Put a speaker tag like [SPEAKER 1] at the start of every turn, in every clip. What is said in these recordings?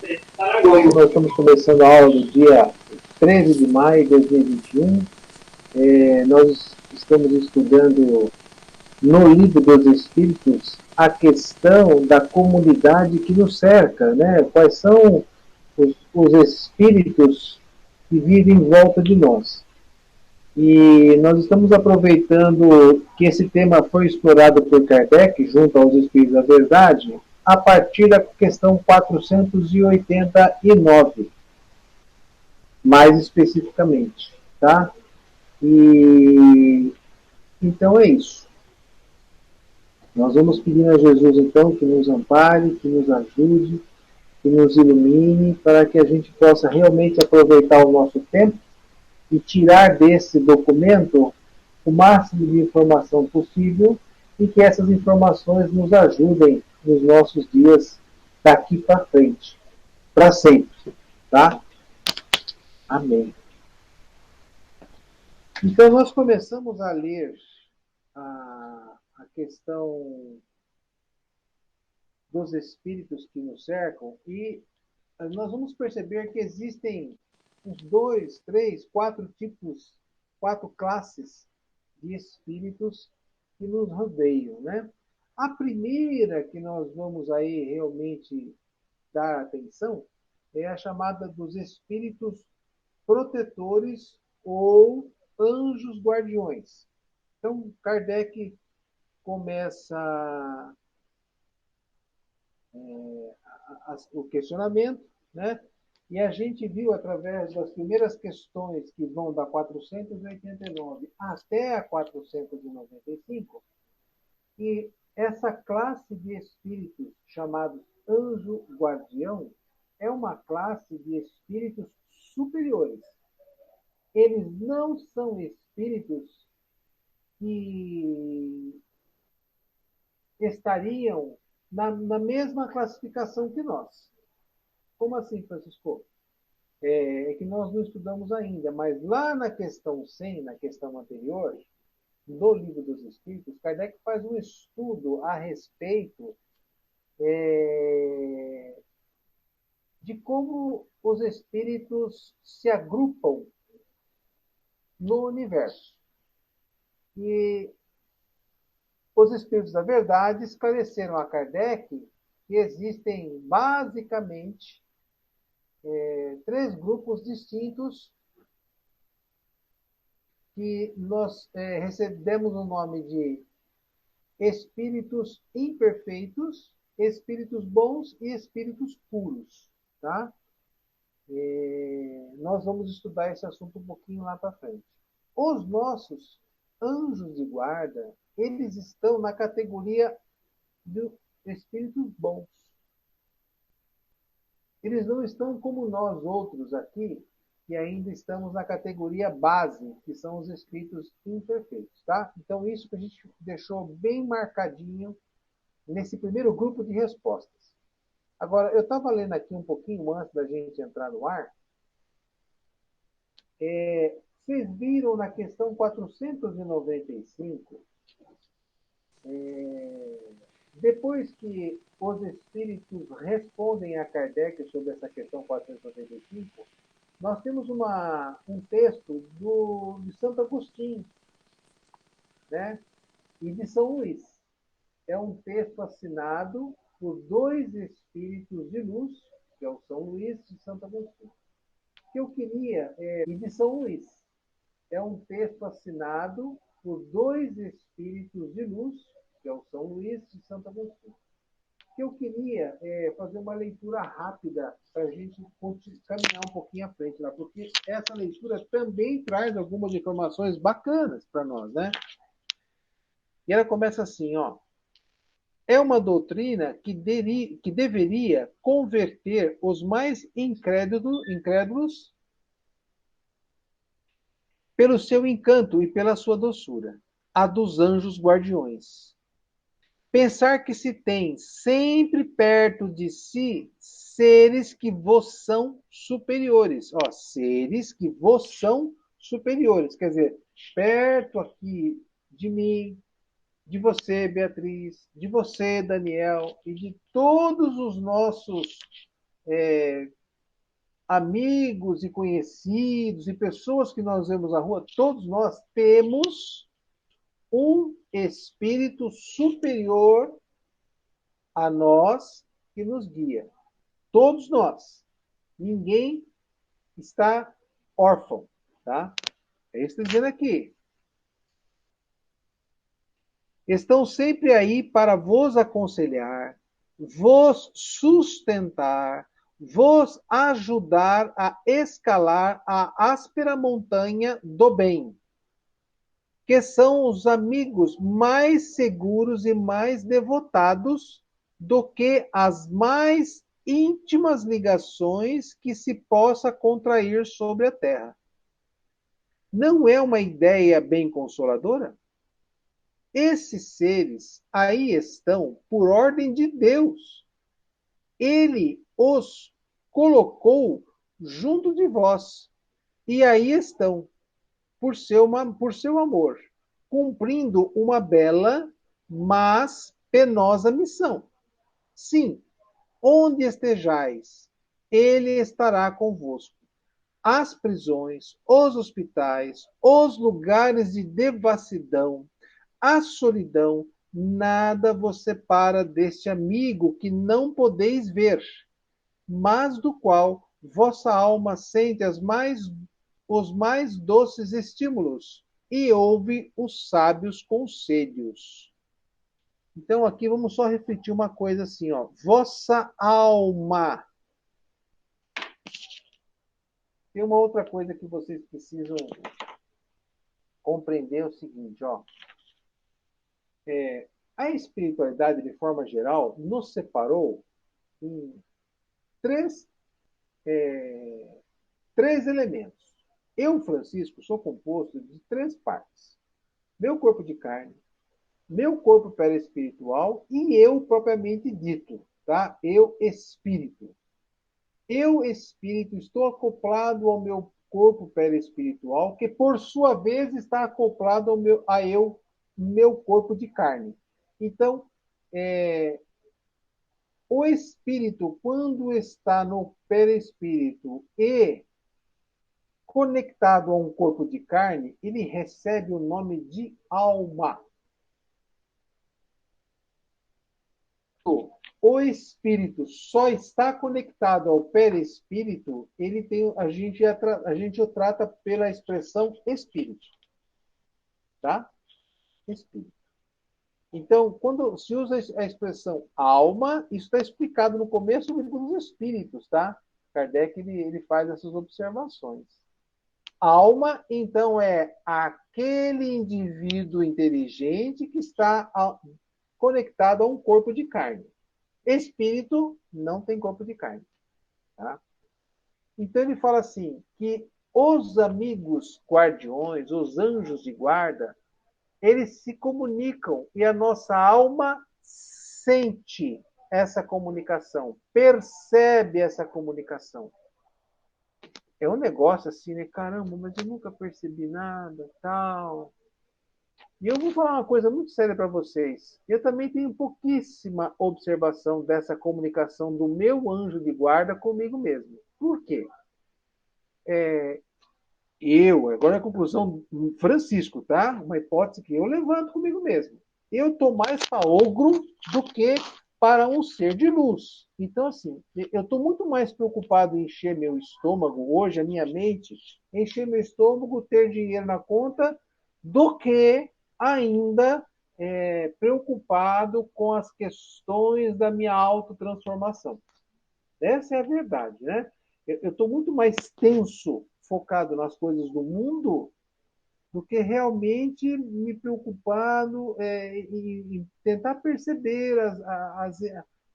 [SPEAKER 1] Hoje nós estamos começando a aula do dia 13 de maio de 2021. Nós estamos estudando no Livro dos Espíritos a questão da comunidade que nos cerca, né? Quais são os espíritos que vivem em volta de nós. E nós estamos aproveitando que esse tema foi explorado por Kardec, junto aos Espíritos da Verdade, a partir da questão 489, mais especificamente, tá? E então é isso. Nós vamos pedir a Jesus, então, que nos ampare, que nos ajude, que nos ilumine, para que a gente possa realmente aproveitar o nosso tempo e tirar desse documento o máximo de informação possível e que essas informações nos ajudem nos nossos dias daqui para frente, para sempre, tá? Amém. Então, nós começamos a ler a questão dos espíritos que nos cercam e nós vamos perceber que existem uns 2, 3, 4 tipos, 4 classes de espíritos que nos rodeiam, né? A primeira que nós vamos aí realmente dar atenção é a chamada dos espíritos protetores ou anjos guardiões. Então, Kardec começa o questionamento, né? E a gente viu através das primeiras questões que vão da 489 até a 495 que essa classe de espíritos chamados anjo guardião é uma classe de espíritos superiores. Eles não são espíritos que estariam na mesma classificação que nós. Como assim, Francisco? É que nós não estudamos ainda, mas lá na questão 100, na questão anterior, do Livro dos Espíritos, Kardec faz um estudo a respeito de como os espíritos se agrupam no universo. E os Espíritos da Verdade esclareceram a Kardec que existem basicamente 3 grupos distintos que nós recebemos o nome de espíritos imperfeitos, espíritos bons e espíritos puros, tá? Nós vamos estudar esse assunto um pouquinho lá para frente. Os nossos anjos de guarda, eles estão na categoria de espíritos bons. Eles não estão como nós outros aqui, que ainda estamos na categoria base, que são os espíritos imperfeitos, tá? Então, isso que a gente deixou bem marcadinho nesse primeiro grupo de respostas. Agora, eu estava lendo aqui um pouquinho antes da gente entrar no ar. Vocês viram na questão 495, depois que os espíritos respondem a Kardec sobre essa questão 495, nós temos um texto de Santo Agostinho, né? E de São Luís. É um texto assinado por 2 espíritos de luz, que é o São Luís e Santo Agostinho. O que eu queria e de São Luís. É um texto assinado por 2 espíritos de luz, que é o São Luís e Santo Agostinho. Que eu queria fazer uma leitura rápida para a gente caminhar um pouquinho à frente lá, porque essa leitura também traz algumas informações bacanas para nós, né? E ela começa assim, ó. É uma doutrina que deveria converter os mais incrédulos pelo seu encanto e pela sua doçura, a dos anjos guardiões. Pensar que se tem sempre perto de si seres que vos são superiores. Ó, seres que vos são superiores. Quer dizer, perto aqui de mim, de você, Beatriz, de você, Daniel, e de todos os nossos amigos e conhecidos e pessoas que nós vemos na rua, todos nós temos um espírito superior a nós que nos guia. Todos nós. Ninguém está órfão, tá? É isso que está dizendo aqui. Estão sempre aí para vos aconselhar, vos sustentar, vos ajudar a escalar a áspera montanha do bem, que são os amigos mais seguros e mais devotados do que as mais íntimas ligações que se possa contrair sobre a terra. Não é uma ideia bem consoladora? Esses seres aí estão por ordem de Deus. Ele os colocou junto de vós. E aí estão, por seu amor, cumprindo uma bela, mas penosa missão. Sim, onde estejais, ele estará convosco. As prisões, os hospitais, os lugares de devassidão, a solidão, nada vos separa deste amigo que não podeis ver, mas do qual vossa alma sente os mais doces estímulos e ouve os sábios conselhos. Então aqui vamos só refletir uma coisa assim, ó. Vossa alma. Tem uma outra coisa que vocês precisam compreender o seguinte, ó. A espiritualidade, de forma geral, nos separou em três, três elementos. Eu, Francisco, sou composto de três partes. Meu corpo de carne, meu corpo perispiritual e eu propriamente dito, tá? Eu, espírito. Eu, espírito, estou acoplado ao meu corpo perispiritual, que por sua vez está acoplado meu corpo de carne. Então, o espírito, quando está no perispírito e conectado a um corpo de carne, ele recebe o nome de alma. O espírito só está conectado ao perispírito, a gente o trata pela expressão espírito, tá? Espírito. Então, quando se usa a expressão alma, isso está explicado no começo do livro dos Espíritos, tá? Kardec ele faz essas observações. Alma, então, é aquele indivíduo inteligente que está conectado a um corpo de carne. Espírito não tem corpo de carne. Tá? Então ele fala assim, que os amigos guardiões, os anjos de guarda, eles se comunicam e a nossa alma sente essa comunicação, percebe essa comunicação. É um negócio assim, né? Caramba, mas eu nunca percebi nada, tal. E eu vou falar uma coisa muito séria para vocês. Eu também tenho pouquíssima observação dessa comunicação do meu anjo de guarda comigo mesmo. Por quê? Agora é a conclusão Francisco, tá? Uma hipótese que eu levanto comigo mesmo. Eu estou mais para ogro do que para um ser de luz. Então, assim, eu estou muito mais preocupado em encher meu estômago hoje, a minha mente, encher meu estômago, ter dinheiro na conta, do que ainda preocupado com as questões da minha autotransformação. Essa é a verdade, né? Eu estou muito mais tenso, focado nas coisas do mundo, do que realmente me preocupado em tentar perceber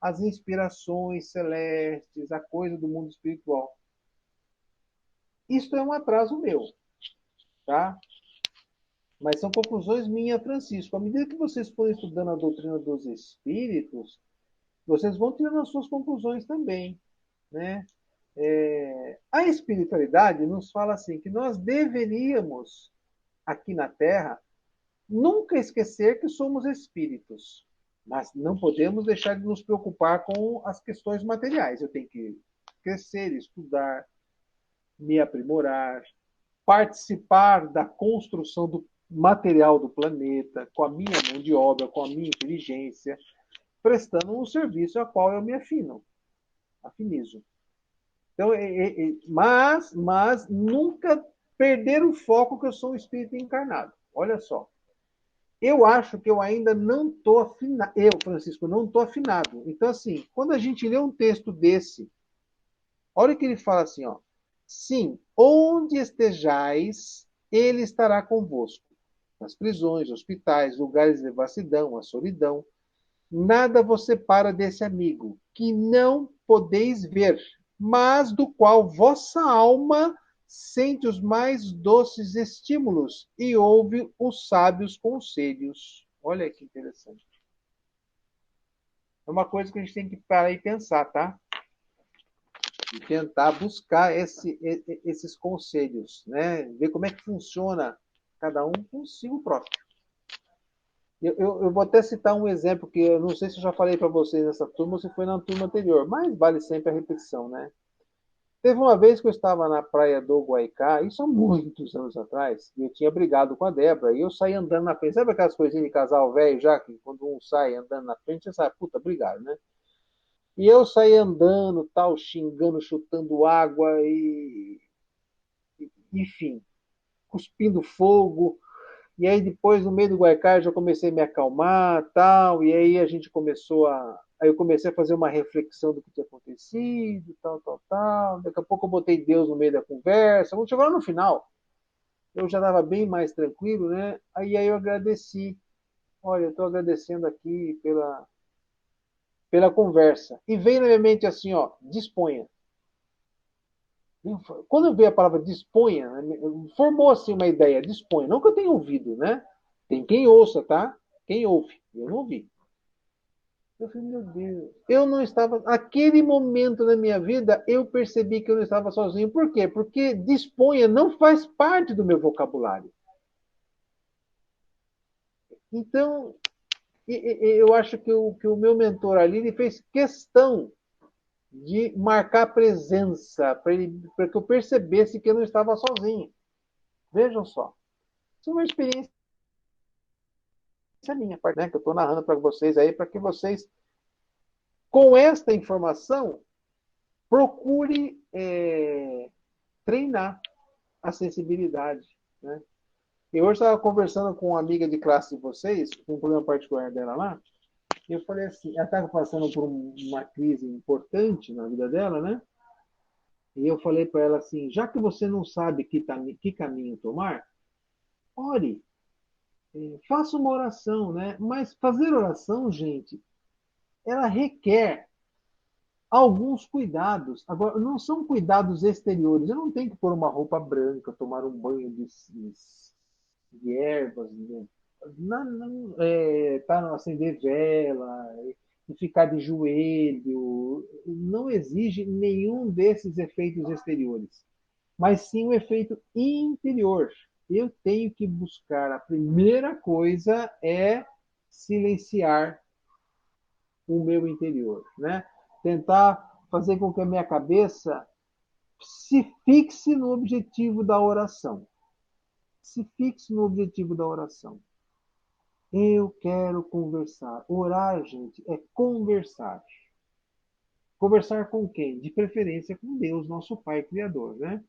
[SPEAKER 1] as inspirações celestes, a coisa do mundo espiritual. Isto é um atraso meu, tá? Mas são conclusões minhas, Francisco. À medida que vocês forem estudando a doutrina dos espíritos, vocês vão tirando as suas conclusões também, né? A espiritualidade nos fala assim que nós deveríamos, aqui na Terra, nunca esquecer que somos espíritos, mas não podemos deixar de nos preocupar com as questões materiais. Eu tenho que crescer, estudar, me aprimorar, participar da construção do material do planeta, com a minha mão de obra, com a minha inteligência, prestando um serviço a qual eu me afinizo. Então, mas nunca perder o foco que eu sou um espírito encarnado. Olha só. Eu acho que eu ainda não estou afinado. Eu, Francisco, não estou afinado. Então, assim, quando a gente lê um texto desse, olha o que ele fala assim, ó. Sim, onde estejais, ele estará convosco. Nas prisões, hospitais, lugares de devassidão, a solidão. Nada vos separa desse amigo, que não podeis ver, mas do qual vossa alma sente os mais doces estímulos e ouve os sábios conselhos. Olha que interessante. É uma coisa que a gente tem que parar e pensar, tá? E tentar buscar esses conselhos, né? Ver como é que funciona cada um consigo próprio. Eu vou até citar um exemplo que eu não sei se eu já falei para vocês nessa turma ou se foi na turma anterior, mas vale sempre a repetição, né? Teve uma vez que eu estava na praia do Guaicá, isso há muitos anos atrás, e eu tinha brigado com a Débora, e eu saí andando na frente. Sabe aquelas coisinhas de casal velho já, que quando um sai andando na frente, você sabe, puta, brigaram, né? E eu saí andando, tal, xingando, chutando água e, enfim, cuspindo fogo. E aí depois, no meio do Guaicá, eu já comecei a me acalmar, tal, e aí a gente começou a... Aí eu comecei a fazer uma reflexão do que tinha acontecido, tal, tal, tal. Daqui a pouco eu botei Deus no meio da conversa. Quando chegou lá no final, eu já estava bem mais tranquilo, né? Aí eu agradeci. Olha, eu estou agradecendo aqui pela conversa. E veio na minha mente assim, ó, disponha. Quando eu vi a palavra disponha, formou assim uma ideia, disponha. Não que eu tenha ouvido, né? Tem quem ouça, tá? Quem ouve. Eu não ouvi. Eu falei, meu Deus, eu não estava. Aquele momento na minha vida, eu percebi que eu não estava sozinho. Por quê? Porque disponha não faz parte do meu vocabulário. Então, eu acho que o meu mentor ali ele fez questão de marcar presença para que eu percebesse que eu não estava sozinho. Vejam só. Isso é uma experiência minha, né, que eu estou narrando para vocês aí, para que vocês, com esta informação, procure treinar a sensibilidade. Né? E hoje eu estava conversando com uma amiga de classe de vocês, com um problema particular dela lá, e eu falei assim, ela estava passando por uma crise importante na vida dela, né? E eu falei para ela assim, já que você não sabe que caminho tomar, ore, faça uma oração, né? Mas fazer oração, gente, ela requer alguns cuidados. Agora, não são cuidados exteriores. Eu não tenho que pôr uma roupa branca, tomar um banho de ervas, né? Não, não, acender vela, e ficar de joelho. Não exige nenhum desses efeitos exteriores, mas sim um efeito interior. Eu tenho que buscar, a primeira coisa é silenciar o meu interior, né? Tentar fazer com que a minha cabeça se fixe no objetivo da oração. Se fixe no objetivo da oração. Eu quero conversar. Orar, gente, é conversar. Conversar com quem? De preferência com Deus, nosso Pai Criador, né?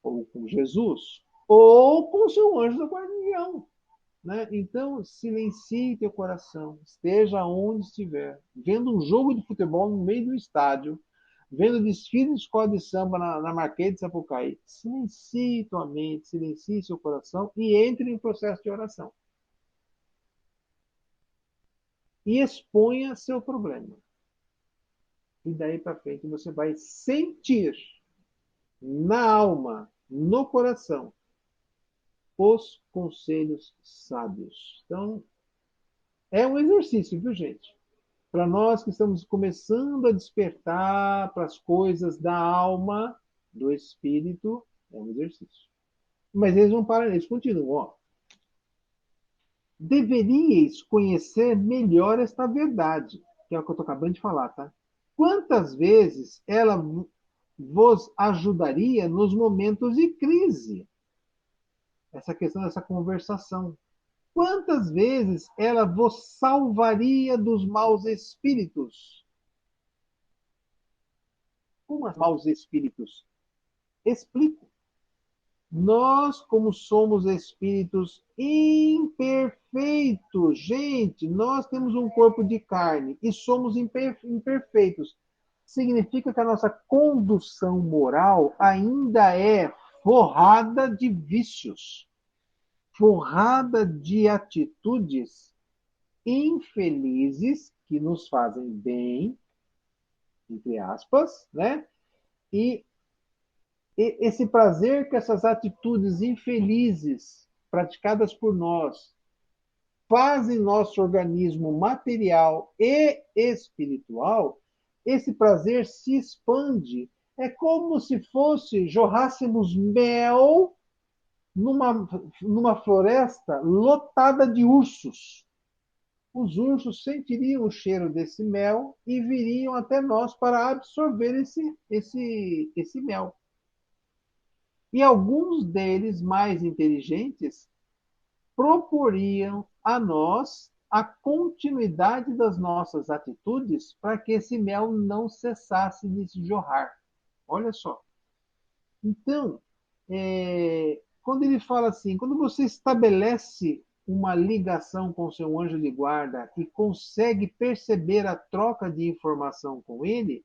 [SPEAKER 1] Ou com Jesus, ou com o seu anjo da guardião. Né? Então, silencie teu coração, esteja onde estiver, vendo um jogo de futebol no meio do estádio, vendo desfile de escola de samba na Marquês de Sapucaí. Silencie tua mente, silencie seu coração e entre em processo de oração. E exponha seu problema. E daí para frente você vai sentir na alma, no coração, os conselhos sábios. Então, é um exercício, viu, gente? Para nós que estamos começando a despertar para as coisas da alma, do espírito, é um exercício. Mas eles não param nisso, continuam. Ó. Deveríeis conhecer melhor esta verdade, que é o que eu estou acabando de falar, tá? Quantas vezes ela vos ajudaria nos momentos de crise. Essa questão dessa conversação. Quantas vezes ela vos salvaria dos maus espíritos? Como os maus espíritos? Explico. Nós, como somos espíritos imperfeitos, gente, nós temos um corpo de carne e somos imperfeitos. Significa que a nossa condução moral ainda é forrada de vícios, forrada de atitudes infelizes que nos fazem bem, entre aspas, né? E esse prazer que essas atitudes infelizes praticadas por nós fazem nosso organismo material e espiritual, esse prazer se expande. É como se fosse jorrássemos mel numa floresta lotada de ursos. Os ursos sentiriam o cheiro desse mel e viriam até nós para absorver esse mel. E alguns deles, mais inteligentes, proporiam a nós a continuidade das nossas atitudes para que esse mel não cessasse de se jorrar. Olha só. Então, quando ele fala assim, quando você estabelece uma ligação com seu anjo de guarda e consegue perceber a troca de informação com ele,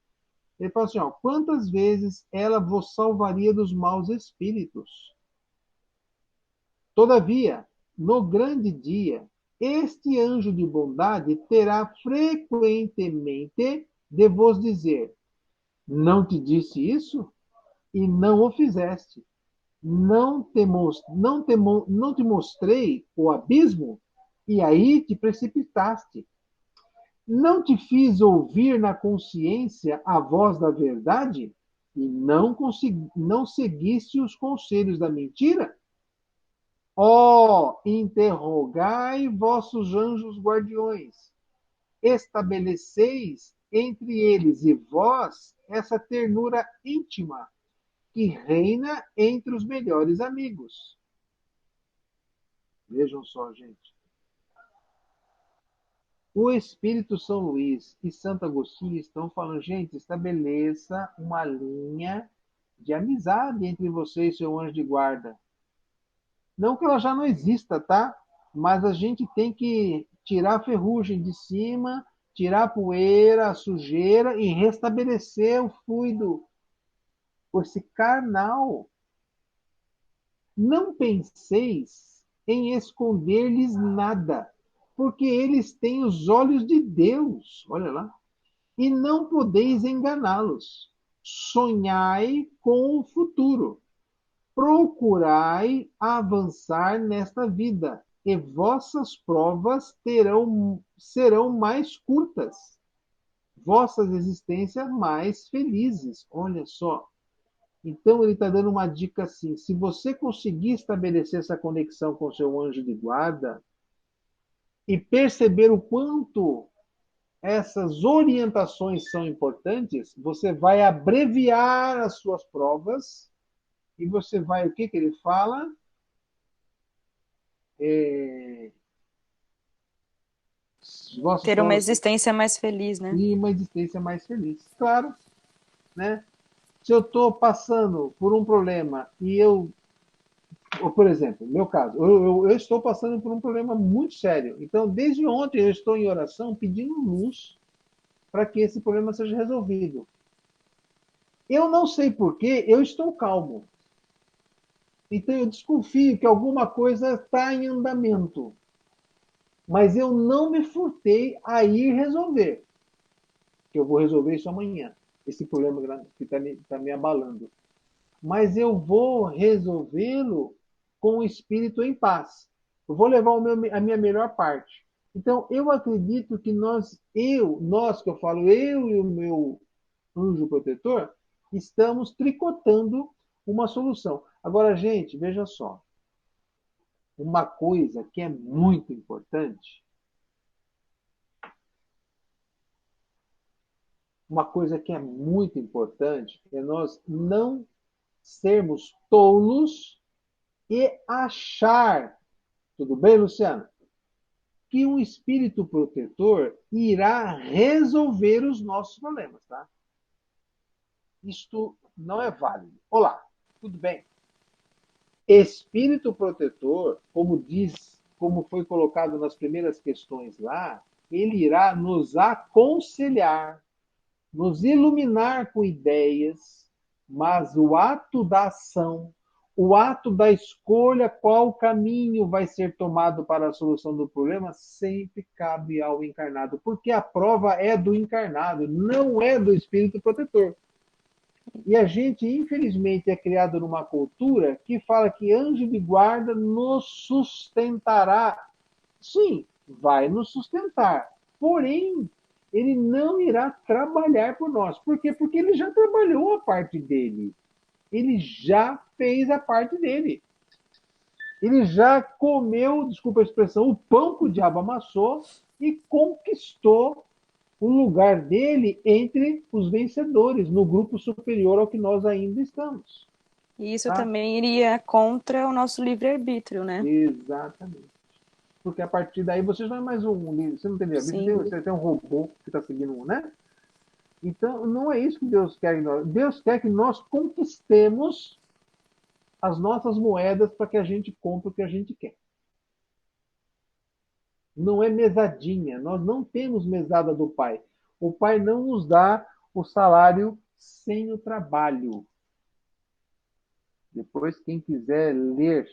[SPEAKER 1] ele fala assim, ó, quantas vezes ela vos salvaria dos maus espíritos? Todavia, no grande dia, este anjo de bondade terá frequentemente de vos dizer: não te disse isso e não o fizeste. Não te mostrei o abismo e aí te precipitaste. Não te fiz ouvir na consciência a voz da verdade e não seguiste os conselhos da mentira? Ó, interrogai vossos anjos guardiões, estabeleceis entre eles e vós essa ternura íntima que reina entre os melhores amigos. Vejam só, gente. O Espírito São Luís e Santo Agostinho estão falando, gente, estabeleça uma linha de amizade entre você e seu anjo de guarda. Não que ela já não exista, tá? Mas a gente tem que tirar a ferrugem de cima, tirar a poeira, a sujeira e restabelecer o fluido, esse carnal. Não penseis em esconder-lhes nada, porque eles têm os olhos de Deus, olha lá, e não podeis enganá-los. Sonhai com o futuro, procurai avançar nesta vida, e vossas provas serão mais curtas, vossas existências mais felizes. Olha só. Então ele está dando uma dica assim: se você conseguir estabelecer essa conexão com o seu anjo de guarda e perceber o quanto essas orientações são importantes, você vai abreviar as suas provas e você vai, o que, que ele fala? É, vossas
[SPEAKER 2] Ter uma
[SPEAKER 1] provas
[SPEAKER 2] existência mais feliz, né?
[SPEAKER 1] e uma existência mais feliz. Claro, né? Se eu estou passando por um problema e por exemplo, no meu caso, eu estou passando por um problema muito sério. Então, desde ontem eu estou em oração pedindo luz para que esse problema seja resolvido. Eu não sei porquê, eu estou calmo. Então eu desconfio que alguma coisa está em andamento. Mas eu não me furtei a ir resolver. Que eu vou resolver isso amanhã. Esse problema que tá me abalando. Mas eu vou resolvê-lo com o espírito em paz. Eu vou levar a minha melhor parte. Então, eu acredito que nós que eu falo, eu e o meu anjo protetor, estamos tricotando uma solução. Agora, gente, veja só. Uma coisa que é muito importante uma coisa que é muito importante é nós não sermos tolos e achar, tudo bem, Luciano? Que um espírito protetor irá resolver os nossos problemas, tá? Isto não é válido. Olá, tudo bem? Espírito protetor, como diz, como foi colocado nas primeiras questões lá, ele irá nos aconselhar, nos iluminar com ideias, mas o ato da ação, o ato da escolha, qual caminho vai ser tomado para a solução do problema, sempre cabe ao encarnado, porque a prova é do encarnado, não é do espírito protetor. E a gente, infelizmente, é criado numa cultura que fala que anjo de guarda nos sustentará. Sim, vai nos sustentar. Porém, ele não irá trabalhar por nós. Por quê? Porque ele já trabalhou a parte dele. Ele já fez a parte dele. Ele já comeu, desculpa a expressão, o pão que o diabo amassou e conquistou o lugar dele entre os vencedores, no grupo superior ao que nós ainda estamos.
[SPEAKER 2] E isso
[SPEAKER 1] Tá?
[SPEAKER 2] também iria contra o nosso livre-arbítrio, né?
[SPEAKER 1] Exatamente. Porque a partir daí você não é mais um livro, você não tem livre-arbítrio,
[SPEAKER 2] Sim.
[SPEAKER 1] você tem um robô que está seguindo um, né? Então, não é isso que Deus quer que nós. Deus quer que nós conquistemos as nossas moedas para que a gente compre o que a gente quer. Não é mesadinha. Nós não temos mesada do Pai. O Pai não nos dá o salário sem o trabalho. Depois, quem quiser ler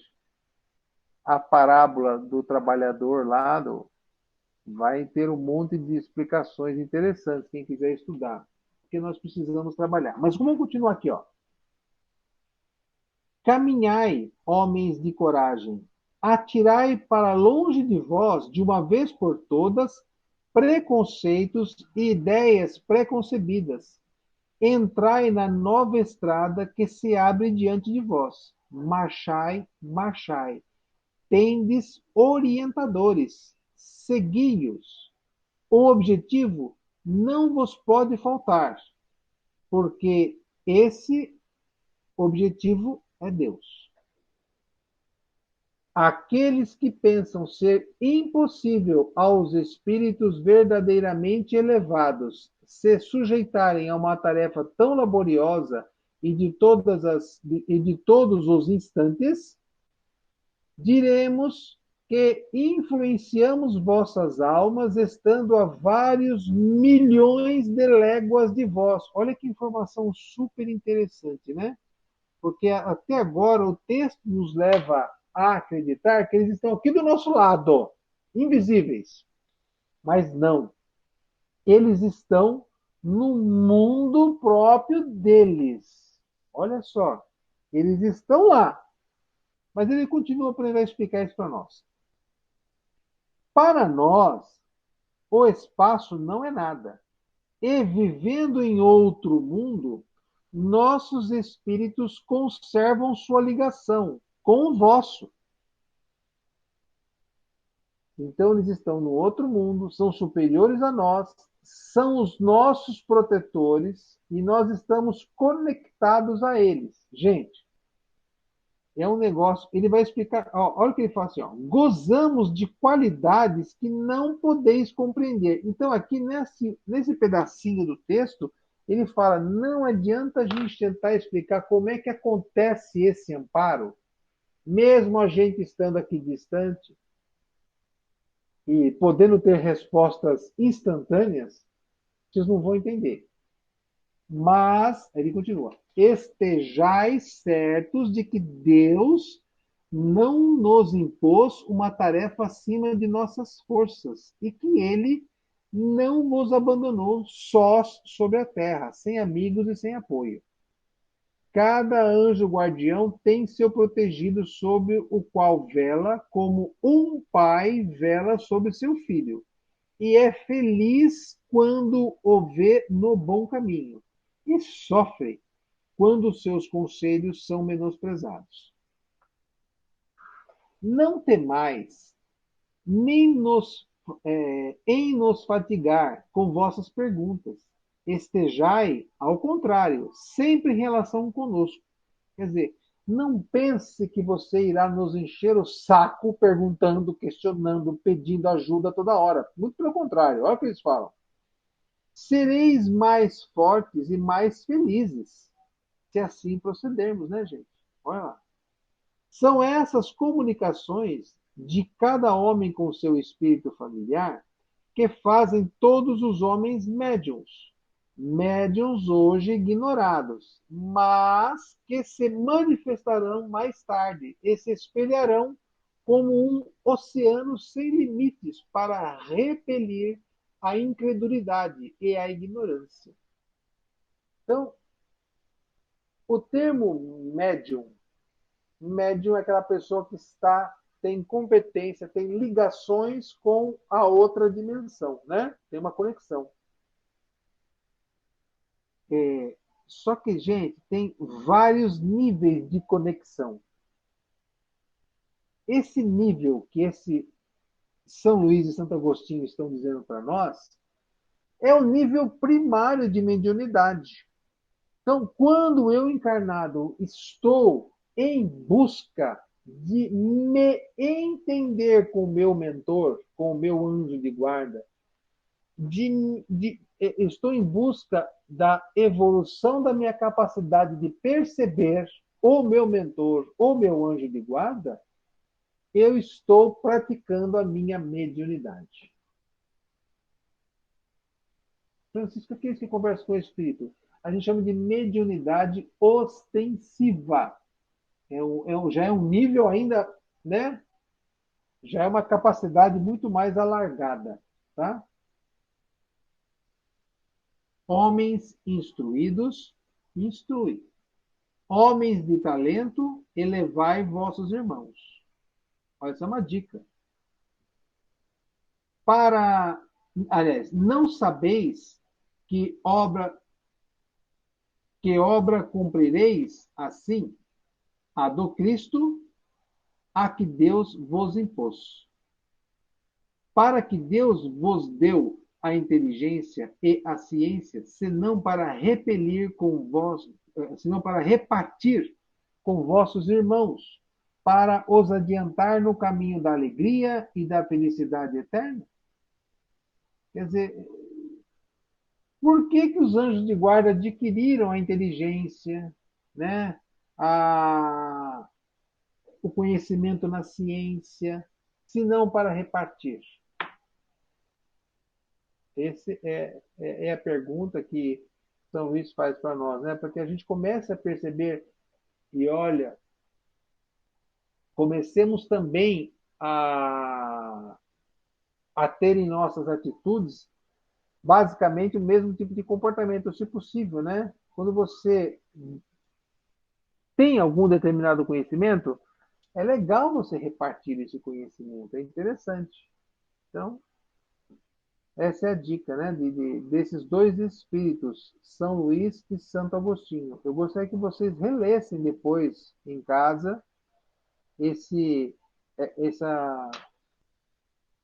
[SPEAKER 1] a parábola do trabalhador lá, vai ter um monte de explicações interessantes, quem quiser estudar. Porque nós precisamos trabalhar. Mas vamos continuar aqui, ó. Caminhai, homens de coragem, atirai para longe de vós, de uma vez por todas, preconceitos e ideias preconcebidas. Entrai na nova estrada que se abre diante de vós. Marchai, marchai. Tendes orientadores, segui-os. O objetivo não vos pode faltar, porque esse objetivo é Deus. Aqueles que pensam ser impossível aos espíritos verdadeiramente elevados se sujeitarem a uma tarefa tão laboriosa e de todos os instantes, diremos que influenciamos vossas almas estando a vários milhões de léguas de vós. Olha que informação super interessante, né? Porque até agora o texto nos leva a acreditar que eles estão aqui do nosso lado, invisíveis. Mas não. Eles estão no mundo próprio deles. Olha só. Eles estão lá. Mas ele continua para explicar isso para nós. Para nós, o espaço não é nada. E vivendo em outro mundo, nossos espíritos conservam sua ligação com o vosso. Então, eles estão no outro mundo, são superiores a nós, são os nossos protetores e nós estamos conectados a eles. Gente, é um negócio. Ele vai explicar. Ó, olha o que ele fala assim: ó, gozamos de qualidades que não podeis compreender. Então, aqui nesse pedacinho do texto, ele fala: não adianta a gente tentar explicar como é que acontece esse amparo, mesmo a gente estando aqui distante e podendo ter respostas instantâneas, vocês não vão entender. Mas, ele continua: estejais certos de que Deus não nos impôs uma tarefa acima de nossas forças e que ele não vos abandonou sós sobre a terra, sem amigos e sem apoio. Cada anjo guardião tem seu protegido sobre o qual vela, como um pai vela sobre seu filho, e é feliz quando o vê no bom caminho, e sofre quando seus conselhos são menosprezados. Não temais, nem em nos fatigar com vossas perguntas, estejai, ao contrário, sempre em relação conosco. Quer dizer, não pense que você irá nos encher o saco perguntando, questionando, pedindo ajuda toda hora. Muito pelo contrário, olha o que eles falam. Sereis mais fortes e mais felizes se assim procedermos, né, gente? Olha lá. São essas comunicações de cada homem com seu espírito familiar que fazem todos os homens médiums. Médiums hoje ignorados, mas que se manifestarão mais tarde e se espelharão como um oceano sem limites para repelir a incredulidade e a ignorância. Então, o termo médium, médium é aquela pessoa que tem competência, tem ligações com a outra dimensão, né? Tem uma conexão. Só que, gente, tem vários níveis de conexão. Esse nível que esse São Luís e Santo Agostinho estão dizendo para nós é o nível primário de mediunidade. Então, quando eu encarnado estou em busca de me entender com o meu mentor, com o meu anjo de guarda, estou em busca da evolução da minha capacidade de perceber o meu mentor, o meu anjo de guarda, eu estou praticando a minha mediunidade. Francisco, o que é isso que conversa com o Espírito? A gente chama de mediunidade ostensiva. Já é um nível ainda, né? Já é uma capacidade muito mais alargada, tá? Homens instruídos, instrui. Homens de talento, elevai vossos irmãos. Olha, essa é uma dica. Aliás, não sabeis que obra cumprireis assim, a do Cristo, a que Deus vos impôs. Para que Deus vos deu a inteligência e a ciência, senão para repelir com vós, senão para repartir com vossos irmãos, para os adiantar no caminho da alegria e da felicidade eterna? Quer dizer, por que os anjos de guarda adquiriram a inteligência, né? O conhecimento na ciência, se não para repartir? Essa é a pergunta que São Luís faz para nós, né? Para que a gente comece a perceber e, olha, comecemos também a ter em nossas atitudes basicamente o mesmo tipo de comportamento, se possível, né? Quando você tem algum determinado conhecimento, é legal você repartir esse conhecimento, é interessante. Então, essa é a dica, né? Desses dois espíritos, São Luís e Santo Agostinho. Eu gostaria que vocês relessem depois em casa esse, essa,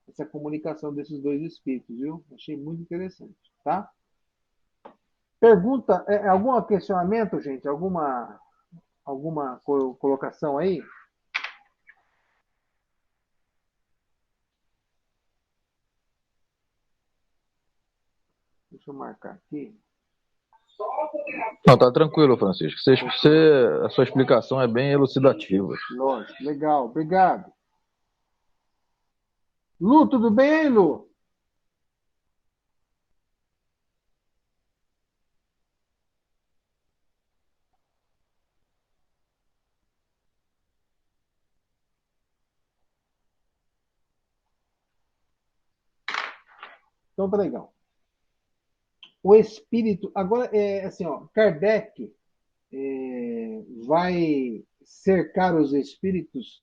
[SPEAKER 1] essa comunicação desses dois espíritos, viu? Achei muito interessante, tá? Pergunta, algum questionamento, gente? Alguma colocação aí? Deixa eu marcar aqui.
[SPEAKER 3] Não, tá tranquilo, Francisco. A sua explicação é bem elucidativa.
[SPEAKER 1] Lógico, legal, obrigado. Lu, tudo bem, Lu? Então tá legal. O espírito, agora é assim, ó, Kardec vai cercar os espíritos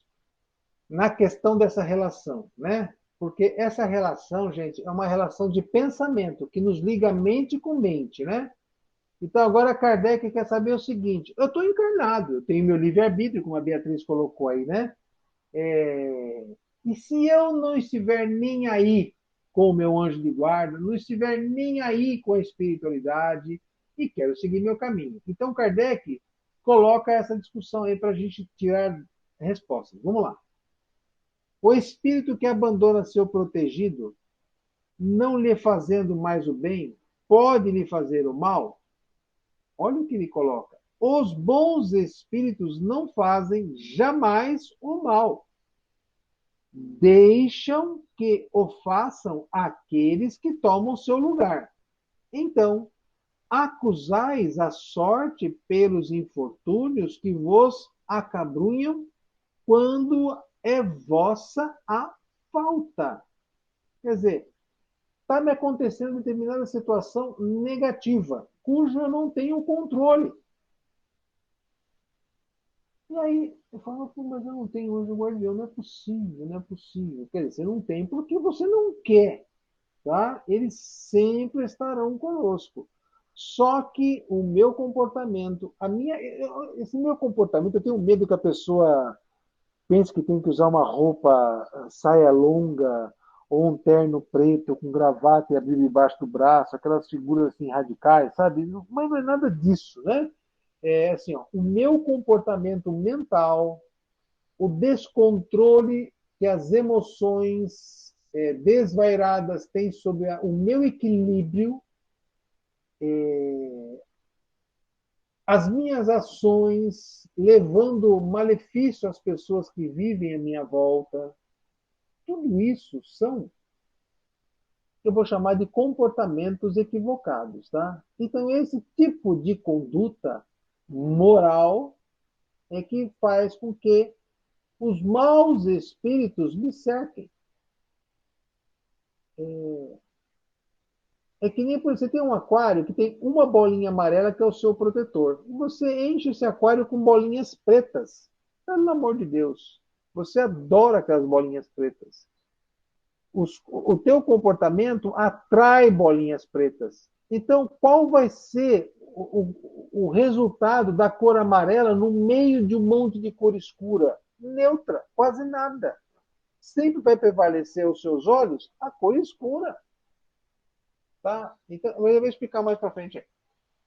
[SPEAKER 1] na questão dessa relação, né? Porque essa relação, gente, é uma relação de pensamento que nos liga mente com mente, né? Então agora Kardec quer saber o seguinte: eu estou encarnado, eu tenho meu livre-arbítrio, como a Beatriz colocou aí, né? E se eu não estiver nem aí com o meu anjo de guarda, não estiver nem aí com a espiritualidade e quero seguir meu caminho. Então, Kardec coloca essa discussão aí para a gente tirar respostas. Vamos lá. O espírito que abandona seu protegido, não lhe fazendo mais o bem, pode lhe fazer o mal? Olha o que ele coloca. Os bons espíritos não fazem jamais o mal. Deixam que o façam aqueles que tomam seu lugar. Então, acusais a sorte pelos infortúnios que vos acabrunham quando é vossa a falta. Quer dizer, está me acontecendo determinada situação negativa, cujo eu não tenho controle. E aí, eu falo, mas eu não tenho anjo guardião, não é possível, não é possível. Quer dizer, você não tem porque você não quer, tá? Eles sempre estarão conosco. Só que o meu comportamento, esse meu comportamento, eu tenho medo que a pessoa pense que tem que usar uma roupa, saia longa, ou um terno preto com gravata e abrir debaixo do braço, aquelas figuras assim radicais, sabe? Mas não é nada disso, né? É assim, ó, o meu comportamento mental, o descontrole que as emoções desvairadas têm sobre o meu equilíbrio, as minhas ações levando malefício às pessoas que vivem à minha volta, tudo isso são, eu vou chamar de comportamentos equivocados, tá? Então, esse tipo de conduta moral é que faz com que os maus espíritos me cerquem. É que nem você tem um aquário que tem uma bolinha amarela que é o seu protetor. E você enche esse aquário com bolinhas pretas. Pelo amor de Deus. Você adora aquelas bolinhas pretas. O teu comportamento atrai bolinhas pretas. Então, qual vai ser o resultado da cor amarela no meio de um monte de cor escura? Neutra, quase nada. Sempre vai prevalecer aos seus olhos a cor escura. Tá? Então, eu vou explicar mais para frente.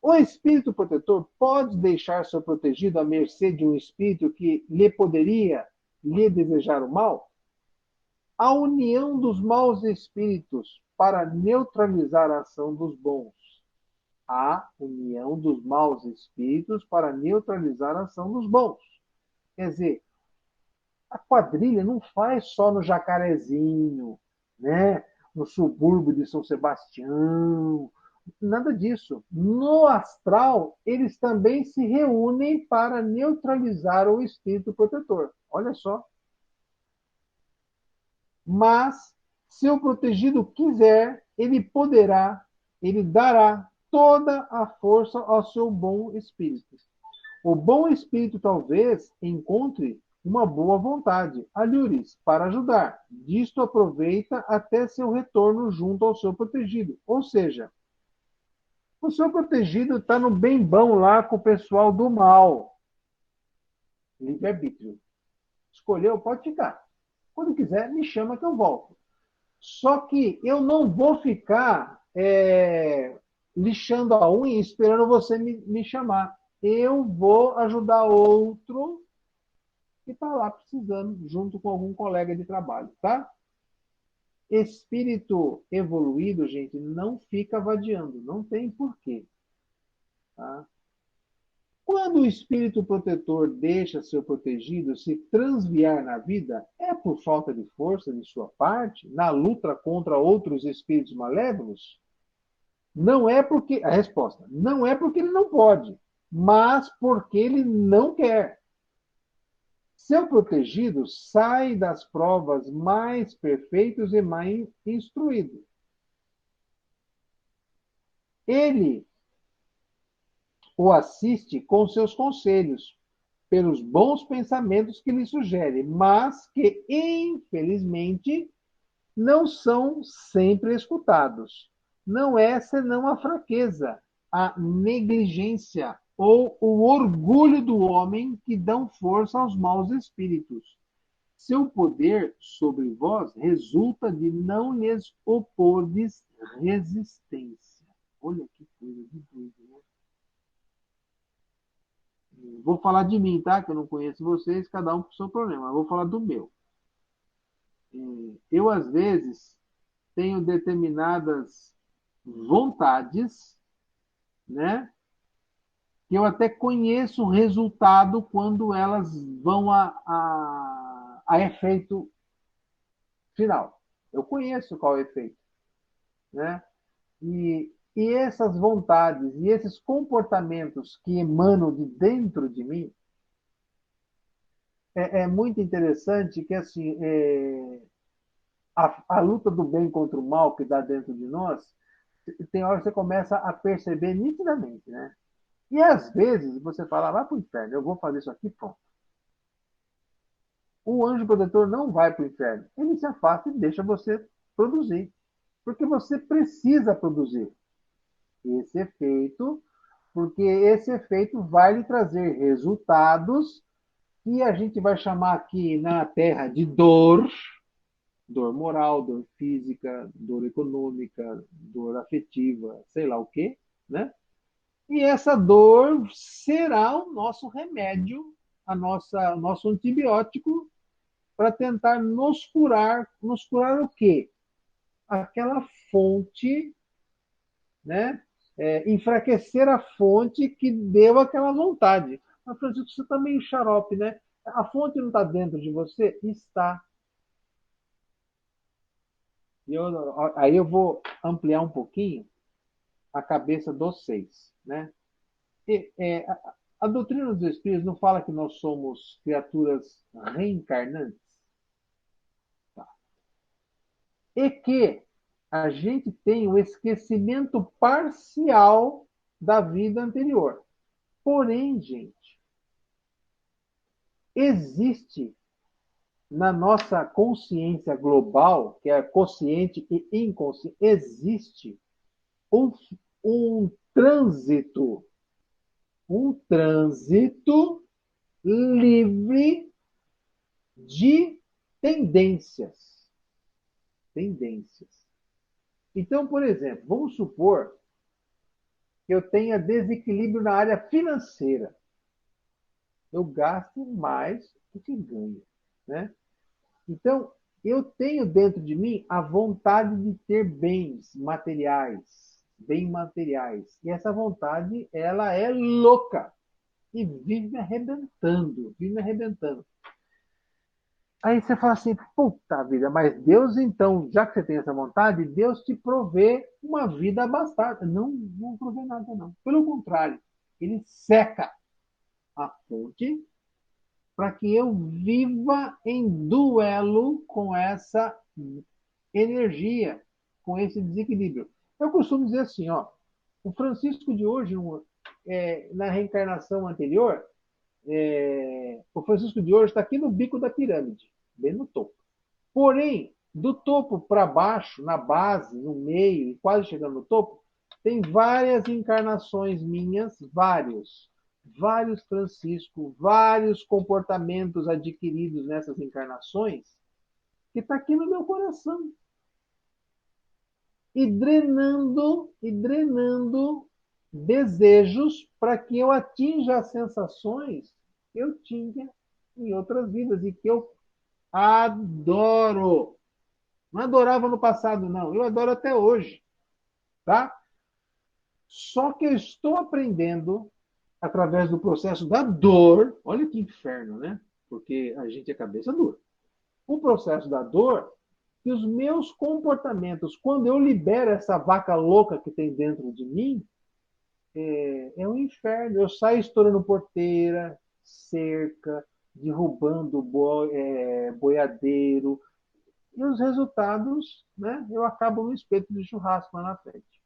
[SPEAKER 1] O espírito protetor pode deixar seu protegido à mercê de um espírito que lhe poderia lhe desejar o mal? A união dos maus espíritos para neutralizar a ação dos bons. A união dos maus espíritos para neutralizar a ação dos bons. Quer dizer, a quadrilha não faz só no Jacarezinho, né? No subúrbio de São Sebastião, nada disso. No astral, eles também se reúnem para neutralizar o espírito protetor. Olha só. Mas, se o protegido quiser, ele dará toda a força ao seu bom espírito. O bom espírito talvez encontre uma boa vontade, alhures, para ajudar. Disto aproveita até seu retorno junto ao seu protegido. Ou seja, o seu protegido está no bem bom lá com o pessoal do mal. Livre-arbítrio. Escolheu, pode ficar. Quando quiser, me chama que eu volto. Só que eu não vou ficar lixando a unha esperando você me chamar. Eu vou ajudar outro que está lá precisando, junto com algum colega de trabalho, tá? Espírito evoluído, gente, não fica vadiando, não tem porquê. Tá? Quando o espírito protetor deixa seu protegido se transviar na vida, é por falta de força de sua parte, na luta contra outros espíritos malévolos? Não é porque. A resposta: não é porque ele não pode, mas porque ele não quer. Seu protegido sai das provas mais perfeitos e mais instruído. Ele o assiste com seus conselhos, pelos bons pensamentos que lhe sugere, mas que, infelizmente, não são sempre escutados. Não é senão a fraqueza, a negligência ou o orgulho do homem que dão força aos maus espíritos. Seu poder sobre vós resulta de não lhes opordes resistência. Olha que coisa de doido, né? Vou falar de mim, tá? Que eu não conheço vocês, cada um com o seu problema. Eu vou falar do meu. Eu, às vezes, tenho determinadas vontades, né? Que eu até conheço o resultado quando elas vão a efeito final. Eu conheço qual é o efeito, né? E essas vontades e esses comportamentos que emanam de dentro de mim é muito interessante que assim a luta do bem contra o mal que dá dentro de nós tem hora que você começa a perceber nitidamente, né? E às vezes você fala, vai para o inferno, eu vou fazer isso aqui, pronto. O anjo protetor não vai para o inferno. Ele se afasta e deixa você produzir. Porque você precisa produzir esse efeito, porque esse efeito vai lhe trazer resultados que a gente vai chamar aqui na Terra de dor, dor moral, dor física, dor econômica, dor afetiva, sei lá o quê, né? E essa dor será o nosso remédio, o nosso antibiótico para tentar nos curar o quê? Aquela fonte, né? Enfraquecer a fonte que deu aquela vontade. Mas, Francisco, você está meio xarope, né? A fonte não está dentro de você? Está. Aí eu vou ampliar um pouquinho a cabeça dos seis, né? A doutrina dos Espíritos não fala que nós somos criaturas reencarnantes? Tá. E que a gente tem o esquecimento parcial da vida anterior. Porém, gente, existe na nossa consciência global, que é consciente e inconsciente, existe um, um trânsito, um trânsito livre de tendências. Tendências. Então, por exemplo, vamos supor que eu tenha desequilíbrio na área financeira. Eu gasto mais do que ganho, né? Então, eu tenho dentro de mim a vontade de ter bens materiais, bem materiais. E essa vontade, ela é louca e vive me arrebentando, vive me arrebentando. Aí você fala assim, puta vida, mas Deus então, já que você tem essa vontade, Deus te provê uma vida abastada. Não, não provê nada, não. Pelo contrário, ele seca a fonte para que eu viva em duelo com essa energia, com esse desequilíbrio. Eu costumo dizer assim, ó, o Francisco de hoje, na reencarnação anterior, o Francisco de hoje está aqui no bico da pirâmide, bem no topo. Porém, do topo para baixo, na base, no meio e quase chegando no topo, tem várias encarnações minhas, vários Francisco, vários comportamentos adquiridos nessas encarnações, que está aqui no meu coração. E drenando desejos para que eu atinja as sensações que eu tinha em outras vidas e que eu adoro. Não adorava no passado, não. Eu adoro até hoje. Tá? Só que eu estou aprendendo, através do processo da dor, olha que inferno, né? Porque a gente é cabeça dura. O processo da dor, que os meus comportamentos, quando eu libero essa vaca louca que tem dentro de mim, é um inferno. Eu saio estourando porteira, cerca, derrubando boiadeiro, e os resultados, né, eu acabo no espeto de churrasco lá na frente.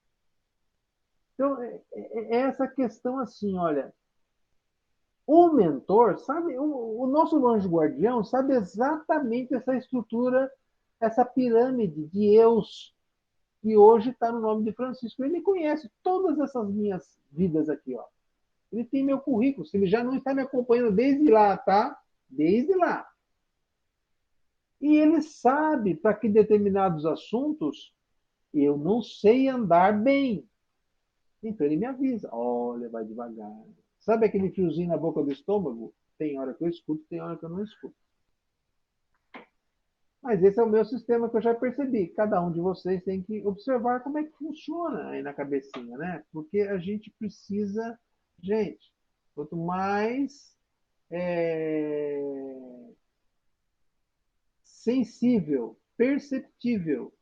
[SPEAKER 1] Então, é essa questão assim, olha, o mentor, sabe, o nosso anjo guardião sabe exatamente essa estrutura, essa pirâmide de eus, que hoje está no nome de Francisco. Ele conhece todas essas minhas vidas aqui, ó. Ele tem meu currículo, se ele já não está me acompanhando desde lá, tá? Desde lá. E ele sabe para que determinados assuntos eu não sei andar bem. Então ele me avisa, olha, vai devagar. Sabe aquele fiozinho na boca do estômago? Tem hora que eu escuto, tem hora que eu não escuto. Mas esse é o meu sistema que eu já percebi. Cada um de vocês tem que observar como é que funciona aí na cabecinha, né? Porque a gente precisa, gente, quanto mais é, sensível, perceptível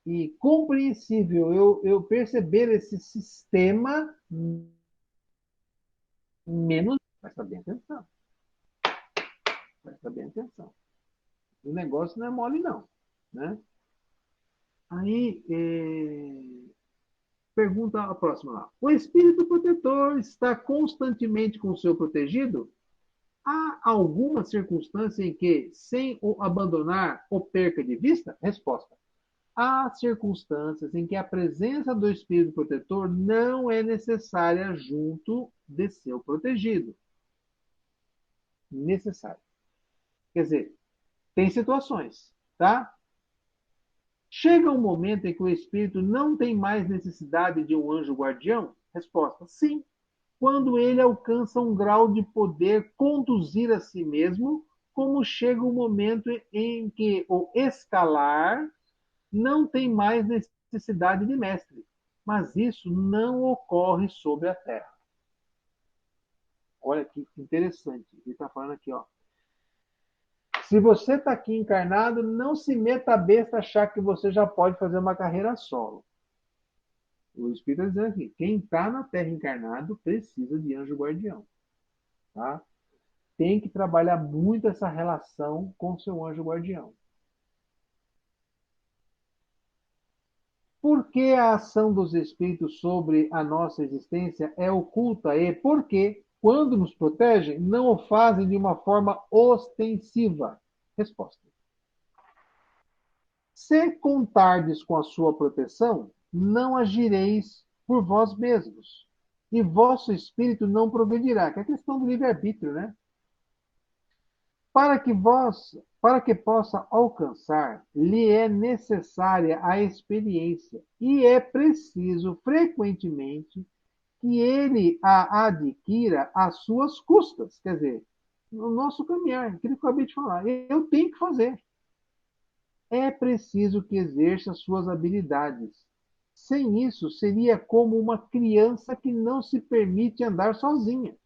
[SPEAKER 1] e compreensível eu perceber esse sistema, menos. Presta bem atenção. Presta bem atenção. O negócio não é mole, não. Né? Aí, pergunta a próxima lá. O espírito protetor está constantemente com o seu protegido? Há alguma circunstância em que, sem o abandonar, o perca de vista? Resposta. Há circunstâncias em que a presença do espírito protetor não é necessária junto de seu protegido. Necessário. Quer dizer, tem situações, tá? Chega um momento em que o espírito não tem mais necessidade de um anjo guardião? Resposta: sim. Quando ele alcança um grau de poder conduzir a si mesmo, como chega um momento em que o escalar não tem mais necessidade de mestre. Mas isso não ocorre sobre a Terra. Olha que interessante. Ele está falando aqui, ó. Se você está aqui encarnado, não se meta a besta achar que você já pode fazer uma carreira solo. O Espírito está dizendo aqui, quem está na Terra encarnado precisa de anjo guardião. Tá? Tem que trabalhar muito essa relação com o seu anjo guardião. Por que a ação dos espíritos sobre a nossa existência é oculta e porque, quando nos protegem, não o fazem de uma forma ostensiva? Resposta. Se contardes com a sua proteção, não agireis por vós mesmos, e vosso espírito não progredirá, que é a questão do livre-arbítrio, né? Para que possa alcançar, lhe é necessária a experiência, e é preciso, frequentemente, que ele a adquira às suas custas. Quer dizer, no nosso caminhar, aquilo que eu acabei de falar, eu tenho que fazer. É preciso que exerça suas habilidades. Sem isso, seria como uma criança que não se permite andar sozinha.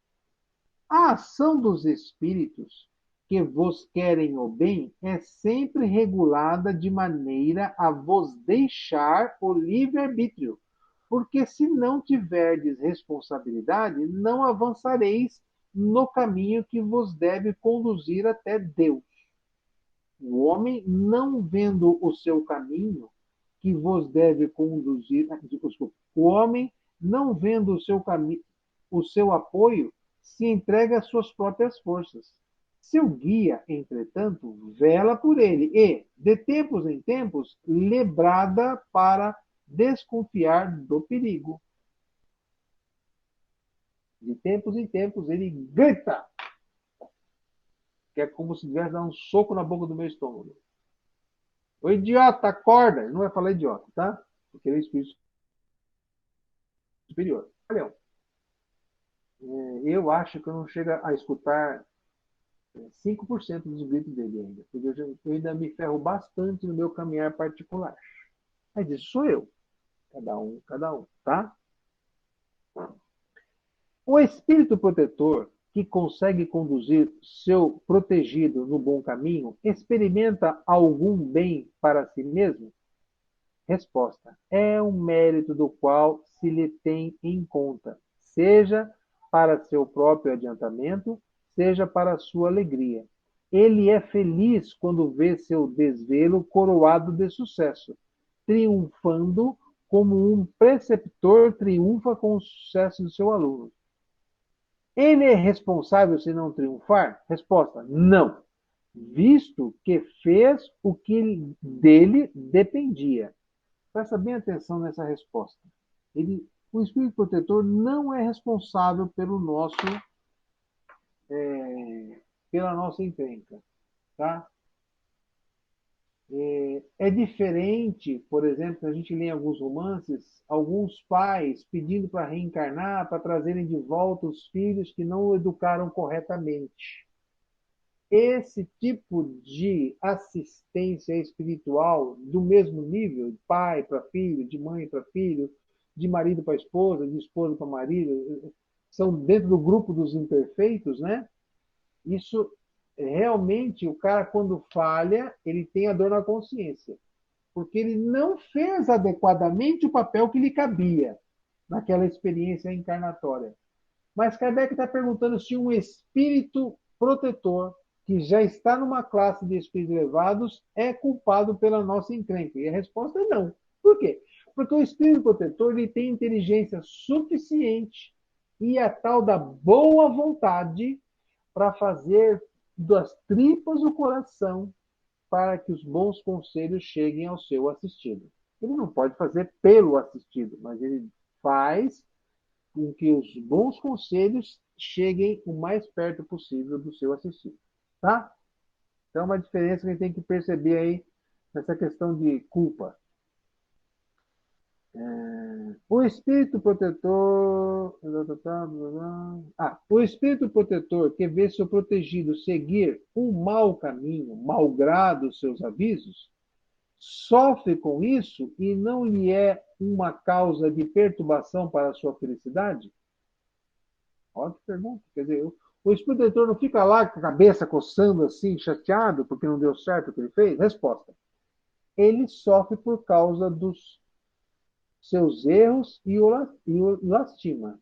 [SPEAKER 1] A ação dos espíritos que vos querem o bem é sempre regulada de maneira a vos deixar o livre-arbítrio, porque se não tiverdes responsabilidade, não avançareis no caminho que vos deve conduzir até Deus. O homem, não vendo o seu caminho, que vos deve conduzir. Desculpa, o homem, não vendo o seu caminho, o seu apoio, se entrega às suas próprias forças. Seu guia, entretanto, vela por ele e, de tempos em tempos, lhe brada para desconfiar do perigo. De tempos em tempos, ele grita, que é como se tivesse dado um soco na boca do meu estômago. Ô idiota, acorda! Ele não vai falar idiota, tá? Porque ele é o espírito superior. Olha, eu acho que eu não chego a escutar 5% dos gritos dele ainda, porque eu ainda me ferro bastante no meu caminhar particular. Mas isso sou eu. Cada um, tá? O espírito protetor que consegue conduzir seu protegido no bom caminho experimenta algum bem para si mesmo? Resposta: é um mérito do qual se lhe tem em conta, seja para seu próprio adiantamento, seja para sua alegria. Ele é feliz quando vê seu desvelo coroado de sucesso, triunfando como um preceptor triunfa com o sucesso do seu aluno. Ele é responsável se não triunfar? Resposta: não, visto que fez o que dele dependia. Presta bem atenção nessa resposta. O espírito protetor não é responsável pela nossa encrenca, tá? É diferente, por exemplo, a gente lê em alguns romances, alguns pais pedindo para reencarnar, para trazerem de volta os filhos que não o educaram corretamente. Esse tipo de assistência espiritual do mesmo nível, de pai para filho, de mãe para filho, de marido para esposa, de esposa para marido, são dentro do grupo dos imperfeitos, né? Isso realmente o cara quando falha, ele tem a dor na consciência, porque ele não fez adequadamente o papel que lhe cabia naquela experiência encarnatória. Mas Kardec está perguntando se um espírito protetor, que já está numa classe de espíritos elevados, é culpado pela nossa encrenca. E a resposta é não. Por quê? Porque o espírito protetor ele tem inteligência suficiente e a tal da boa vontade para fazer das tripas o coração para que os bons conselhos cheguem ao seu assistido. Ele não pode fazer pelo assistido, mas ele faz com que os bons conselhos cheguem o mais perto possível do seu assistido. Tá? Então, é uma diferença que a gente tem que perceber aí nessa questão de culpa. O espírito protetor. O espírito protetor que vê seu protegido seguir um mau caminho, malgrado os seus avisos, sofre com isso e não lhe é uma causa de perturbação para a sua felicidade? Olha que pergunta. Quer dizer, o espírito protetor não fica lá com a cabeça coçando assim, chateado, porque não deu certo o que ele fez? Resposta. Ele sofre por causa dos seus erros e o lastima.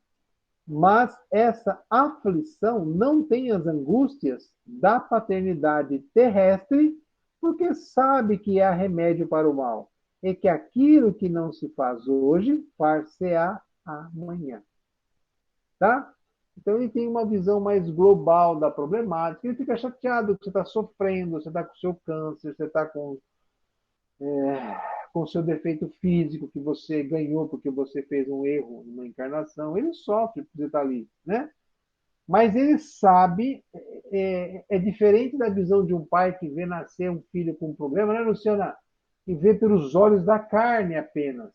[SPEAKER 1] Mas essa aflição não tem as angústias da paternidade terrestre, porque sabe que há remédio para o mal, e que aquilo que não se faz hoje, far-se-á amanhã. Tá? Então ele tem uma visão mais global da problemática, ele fica chateado que você está sofrendo, você está com seu câncer, você está com o seu defeito físico que você ganhou porque você fez um erro numa encarnação, ele sofre por você estar ali, né? Mas ele sabe, é diferente da visão de um pai que vê nascer um filho com um problema, né, Luciana? E vê pelos olhos da carne apenas.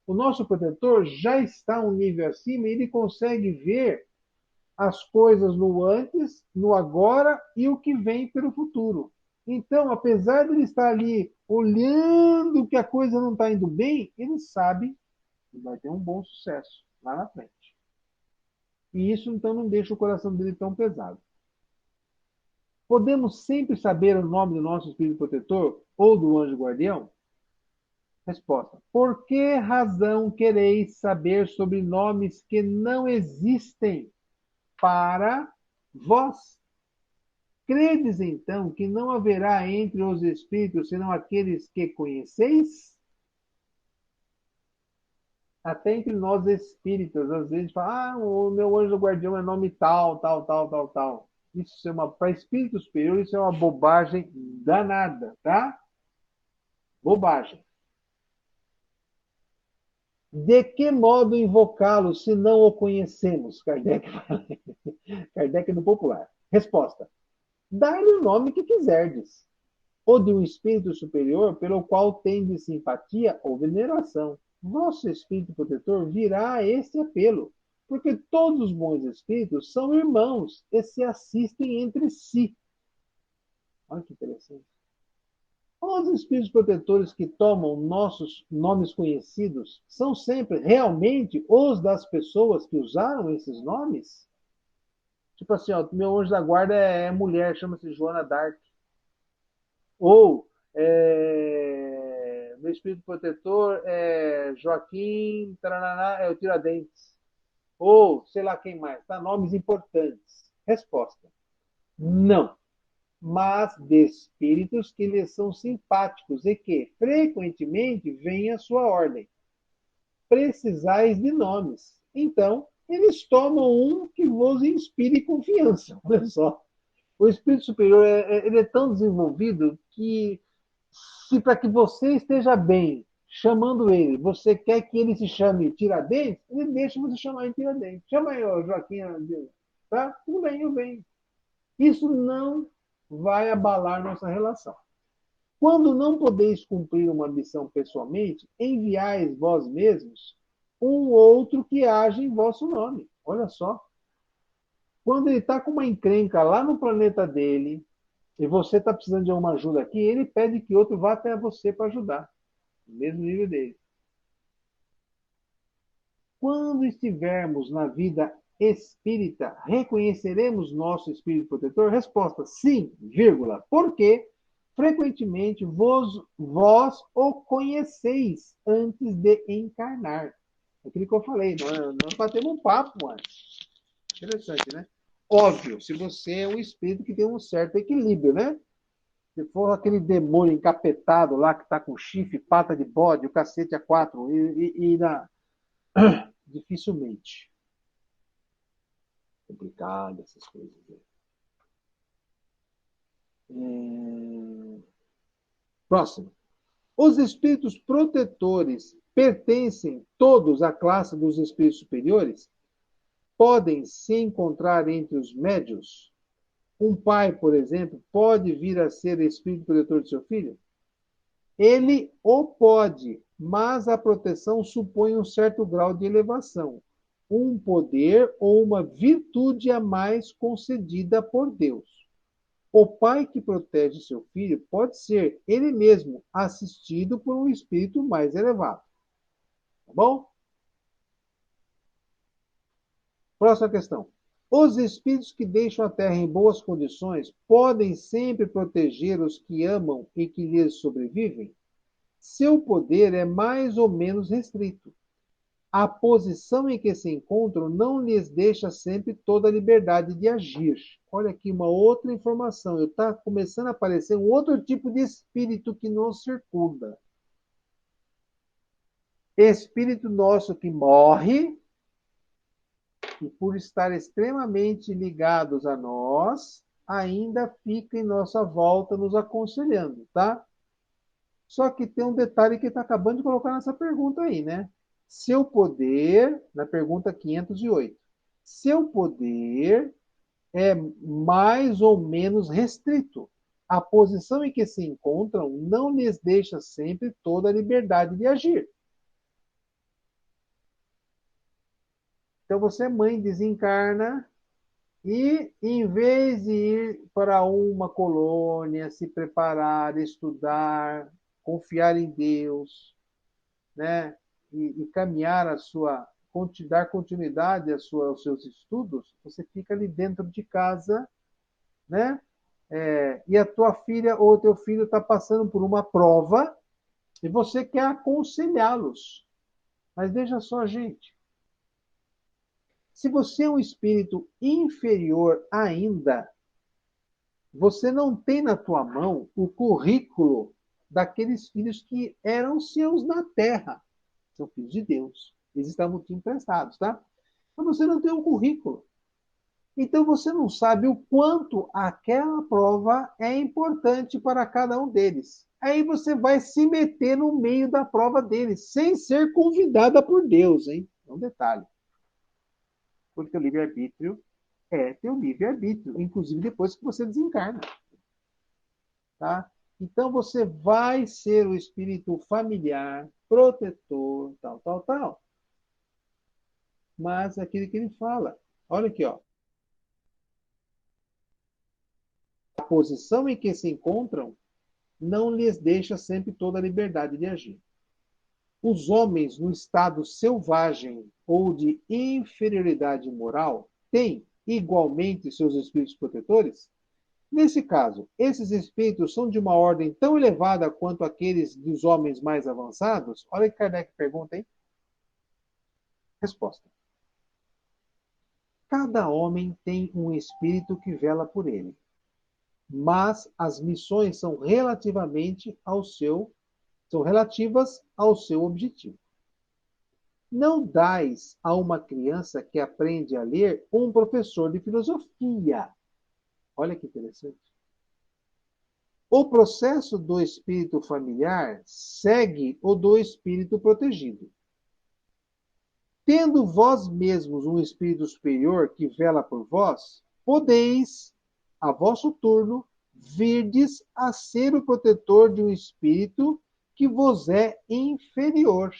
[SPEAKER 1] O nosso protetor já está um nível acima e ele consegue ver as coisas no antes, no agora e o que vem pelo futuro. Então, apesar de ele estar ali olhando que a coisa não está indo bem, ele sabe que vai ter um bom sucesso lá na frente. E isso, então, não deixa o coração dele tão pesado. Podemos sempre saber o nome do nosso espírito protetor ou do anjo guardião? Resposta. Por que razão quereis saber sobre nomes que não existem para vós? Credes, então, que não haverá entre os espíritos senão aqueles que conheceis? Até entre nós espíritas, às vezes, fala, o meu anjo guardião é nome tal, tal, tal, tal, tal. Isso é para espírito superior, isso é uma bobagem danada, tá? Bobagem. De que modo invocá-lo se não o conhecemos? Kardec fala. Kardec no popular. Resposta. Dá-lhe o nome que quiserdes, ou de um espírito superior pelo qual tendes simpatia ou veneração. Vosso espírito protetor virá a este apelo, porque todos os bons espíritos são irmãos e se assistem entre si. Olha que interessante. Os espíritos protetores que tomam nossos nomes conhecidos são sempre realmente os das pessoas que usaram esses nomes? Tipo assim, ó, meu anjo da guarda é mulher, chama-se Joana Dark. Ou meu espírito protetor é Joaquim, tarananá, é o Tiradentes. Ou sei lá quem mais, tá? Nomes importantes. Resposta: não. Mas de espíritos que lhes são simpáticos e que, frequentemente, vêm à sua ordem. Precisais de nomes. Então, eles tomam um que vos inspire confiança. Olha só. O espírito superior ele é tão desenvolvido que, se para que você esteja bem chamando ele, você quer que ele se chame Tiradentes, ele deixa você chamar de Tiradentes. Chama aí, Joaquim, tá? Tudo bem, eu venho. Isso não vai abalar nossa relação. Quando não podeis cumprir uma missão pessoalmente, enviais vós mesmos um outro que age em vosso nome. Olha só. Quando ele está com uma encrenca lá no planeta dele, e você está precisando de uma ajuda aqui, ele pede que outro vá até você para ajudar, no mesmo nível dele. Quando estivermos na vida espírita, reconheceremos nosso espírito protetor? Resposta: sim, vírgula. Porque frequentemente vós o conheceis antes de encarnar. Aquilo que eu falei, nós batemos um papo antes. Interessante, né? Óbvio, se você é um espírito que tem um certo equilíbrio, né? Se for aquele demônio encapetado lá que está com chifre, pata de bode, o cacete a quatro, dificilmente. Complicado essas coisas. Próximo. Os espíritos protetores pertencem todos à classe dos espíritos superiores? Podem se encontrar entre os médios? Um pai, por exemplo, pode vir a ser espírito protetor de seu filho? Ele o pode, mas a proteção supõe um certo grau de elevação, um poder ou uma virtude a mais concedida por Deus. O pai que protege seu filho pode ser ele mesmo assistido por um espírito mais elevado. Tá bom? Próxima questão. Os espíritos que deixam a Terra em boas condições podem sempre proteger os que amam e que lhes sobrevivem? Seu poder é mais ou menos restrito. A posição em que se encontram não lhes deixa sempre toda a liberdade de agir. Olha aqui uma outra informação. Está começando a aparecer um outro tipo de espírito que nos circunda. Espírito nosso que morre e por estar extremamente ligados a nós, ainda fica em nossa volta nos aconselhando, tá? Só que tem um detalhe que está acabando de colocar nessa pergunta aí, né? Seu poder, na pergunta 508, seu poder é mais ou menos restrito. A posição em que se encontram não lhes deixa sempre toda a liberdade de agir. Então você, mãe, desencarna e, em vez de ir para uma colônia, se preparar, estudar, confiar em Deus, né? E caminhar a sua, dar continuidade aos seus estudos, você fica ali dentro de casa, né? E a tua filha ou teu filho está passando por uma prova e você quer aconselhá-los. Mas veja só, gente. Se você é um espírito inferior ainda, você não tem na tua mão o currículo daqueles filhos que eram seus na terra. São filhos de Deus. Eles estavam te emprestados, tá? Mas você não tem um currículo. Então você não sabe o quanto aquela prova é importante para cada um deles. Aí você vai se meter no meio da prova deles, sem ser convidada por Deus, hein? É um detalhe. Porque o livre-arbítrio é teu livre-arbítrio, inclusive depois que você desencarna. Tá? Então você vai ser o espírito familiar, protetor, tal, tal, tal. Mas é aquilo que ele fala. Olha aqui, ó. A posição em que se encontram não lhes deixa sempre toda a liberdade de agir. Os homens no estado selvagem ou de inferioridade moral têm igualmente seus espíritos protetores? Nesse caso, esses espíritos são de uma ordem tão elevada quanto aqueles dos homens mais avançados? Olha que Kardec pergunta, hein? Resposta. Cada homem tem um espírito que vela por ele, mas as missões são são relativas ao seu objetivo. Não dais a uma criança que aprende a ler um professor de filosofia. Olha que interessante. O processo do espírito familiar segue o do espírito protegido. Tendo vós mesmos um espírito superior que vela por vós, podeis, a vosso turno, virdes a ser o protetor de um espírito que vos é inferior.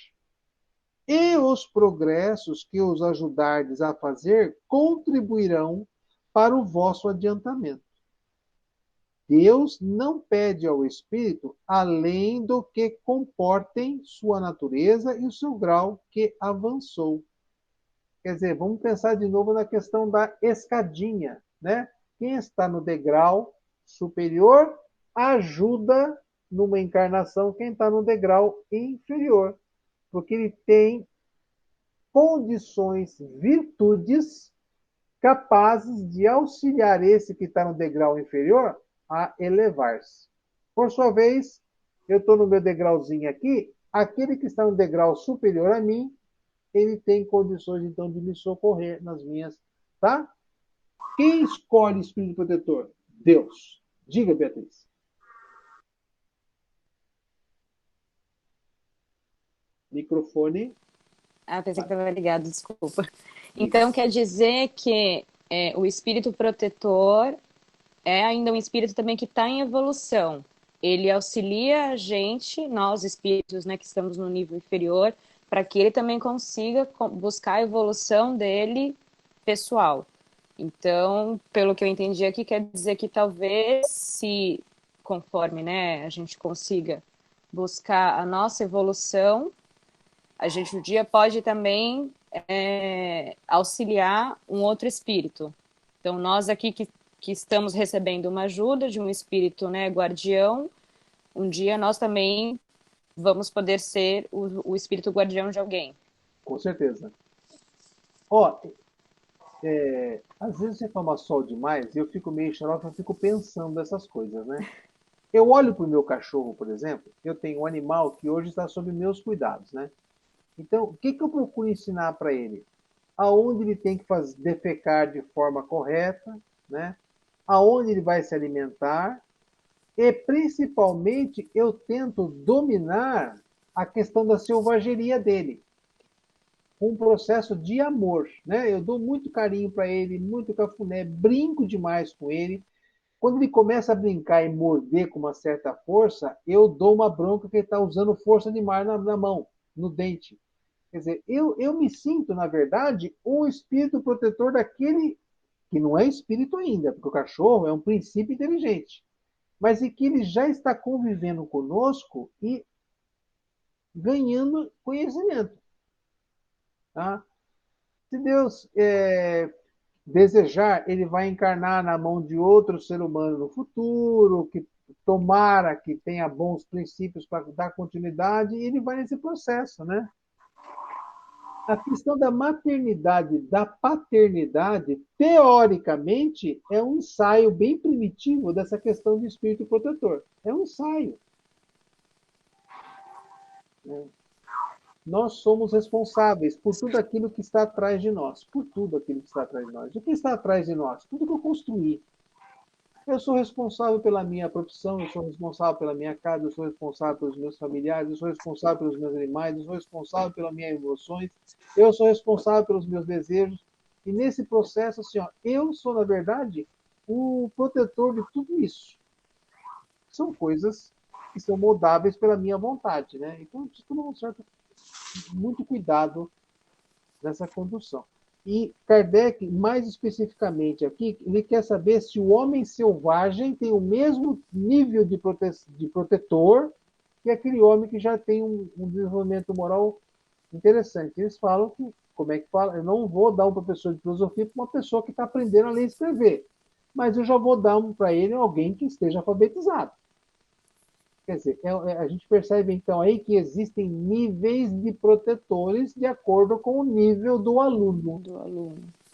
[SPEAKER 1] E os progressos que os ajudardes a fazer contribuirão para o vosso adiantamento. Deus não pede ao espírito além do que comportem sua natureza e o seu grau que avançou. Quer dizer, vamos pensar de novo na questão da escadinha, né? Quem está no degrau superior ajuda numa encarnação quem está no degrau inferior, porque ele tem condições, virtudes capazes de auxiliar esse que está no degrau inferior a elevar-se. Por sua vez, eu estou no meu degrauzinho aqui, aquele que está no degrau superior a mim, ele tem condições, então, de me socorrer nas minhas, tá? Quem escolhe o espírito protetor? Deus. Diga, Beatriz. Microfone.
[SPEAKER 2] Ah, pensei que estava ligado, desculpa. Então, quer dizer que o espírito protetor é ainda um espírito também que está em evolução. Ele auxilia a gente, nós espíritos, né, que estamos no nível inferior, para que ele também consiga buscar a evolução dele pessoal. Então, pelo que eu entendi aqui, quer dizer que talvez, se conforme, né, a gente consiga buscar a nossa evolução, a gente um dia pode também auxiliar um outro espírito. Então, nós aqui que estamos recebendo uma ajuda de um espírito, né, guardião, um dia nós também vamos poder ser o espírito guardião de alguém.
[SPEAKER 1] Com certeza. Ó, às vezes você toma sol demais e eu fico meio xarope, eu fico pensando nessas coisas, né? Eu olho para o meu cachorro, por exemplo, eu tenho um animal que hoje está sob meus cuidados, né? Então, o que eu procuro ensinar para ele? Aonde ele tem que defecar de forma correta, né? Aonde ele vai se alimentar e, principalmente, eu tento dominar a questão da selvageria dele, com um processo de amor, né? Eu dou muito carinho para ele, muito cafuné, brinco demais com ele. Quando ele começa a brincar e morder com uma certa força, eu dou uma bronca que ele está usando força demais na mão, no dente. Quer dizer, eu me sinto, na verdade, um espírito protetor daquele que não é espírito ainda, porque o cachorro é um princípio inteligente, mas em que ele já está convivendo conosco e ganhando conhecimento. Tá? Se Deus desejar, ele vai encarnar na mão de outro ser humano no futuro, que tomara que tenha bons princípios para dar continuidade, e ele vai nesse processo, né? A questão da maternidade, da paternidade, teoricamente, é um ensaio bem primitivo dessa questão do espírito protetor. É um ensaio. Nós somos responsáveis por tudo aquilo que está atrás de nós. Por tudo aquilo que está atrás de nós. O que está atrás de nós? Tudo que eu construí. Eu sou responsável pela minha profissão, eu sou responsável pela minha casa, eu sou responsável pelos meus familiares, eu sou responsável pelos meus animais, eu sou responsável pelas minhas emoções, eu sou responsável pelos meus desejos. E nesse processo, assim, ó, eu sou, na verdade, o protetor de tudo isso. São coisas que são moldáveis pela minha vontade, né? Então, preciso tomar muito cuidado nessa condução. E Kardec, mais especificamente aqui, ele quer saber se o homem selvagem tem o mesmo nível de protetor que aquele homem que já tem um desenvolvimento moral interessante. Eles falam que, como é que fala? Eu não vou dar um professor de filosofia para uma pessoa que está aprendendo a ler e escrever, mas eu já vou dar para ele alguém que esteja alfabetizado. Quer dizer, a gente percebe então aí que existem níveis de protetores de acordo com o nível do aluno.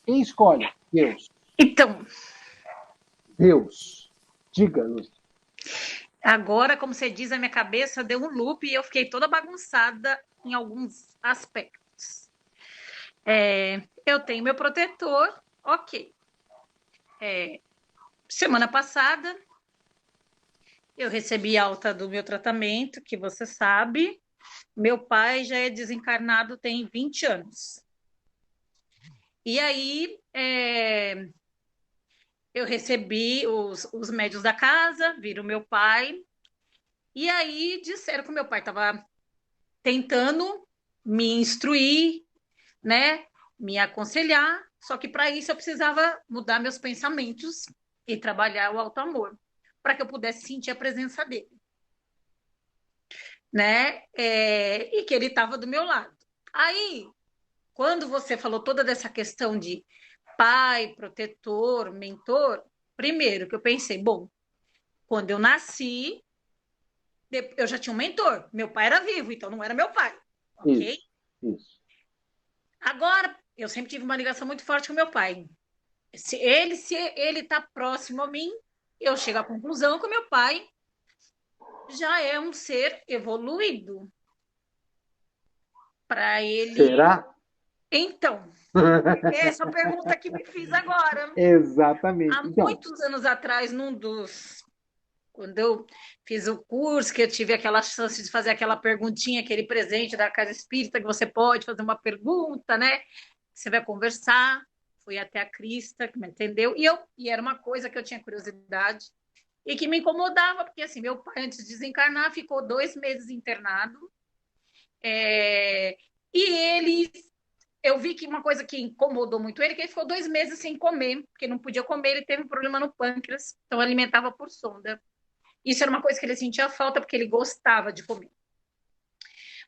[SPEAKER 1] Quem escolhe? Deus.
[SPEAKER 4] Então.
[SPEAKER 1] Deus. Diga, Lúcia.
[SPEAKER 4] Agora, como você diz, a minha cabeça deu um loop e eu fiquei toda bagunçada em alguns aspectos. Eu tenho meu protetor, ok. Semana passada, eu recebi alta do meu tratamento, que você sabe. Meu pai já é desencarnado tem 20 anos. E aí, eu recebi os médios da casa, viram meu pai, e aí disseram que o meu pai estava tentando me instruir, né, me aconselhar, só que para isso eu precisava mudar meus pensamentos e trabalhar o alto amor, para que eu pudesse sentir a presença dele, né, e que ele estava do meu lado. Aí, quando você falou toda dessa questão de pai, protetor, mentor, primeiro que eu pensei, bom, quando eu nasci, eu já tinha um mentor. Meu pai era vivo, então não era meu pai, ok?
[SPEAKER 1] Isso.
[SPEAKER 4] Agora, eu sempre tive uma ligação muito forte com meu pai. Se ele tá próximo a mim, eu chego à conclusão que o meu pai já é um ser evoluído. Para ele.
[SPEAKER 1] Será?
[SPEAKER 4] Então, essa pergunta que me fiz agora.
[SPEAKER 1] Exatamente.
[SPEAKER 4] Há muitos anos atrás, quando eu fiz o curso, que eu tive aquela chance de fazer aquela perguntinha, aquele presente da Casa Espírita, que você pode fazer uma pergunta, né? Você vai conversar. Fui até a Crista, que me entendeu. E era uma coisa que eu tinha curiosidade e que me incomodava, porque assim, meu pai, antes de desencarnar, ficou 2 meses internado. E eu vi que uma coisa que incomodou muito ele, que ele ficou 2 meses sem comer, porque não podia comer, ele teve um problema no pâncreas, então alimentava por sonda. Isso era uma coisa que ele sentia falta, porque ele gostava de comer.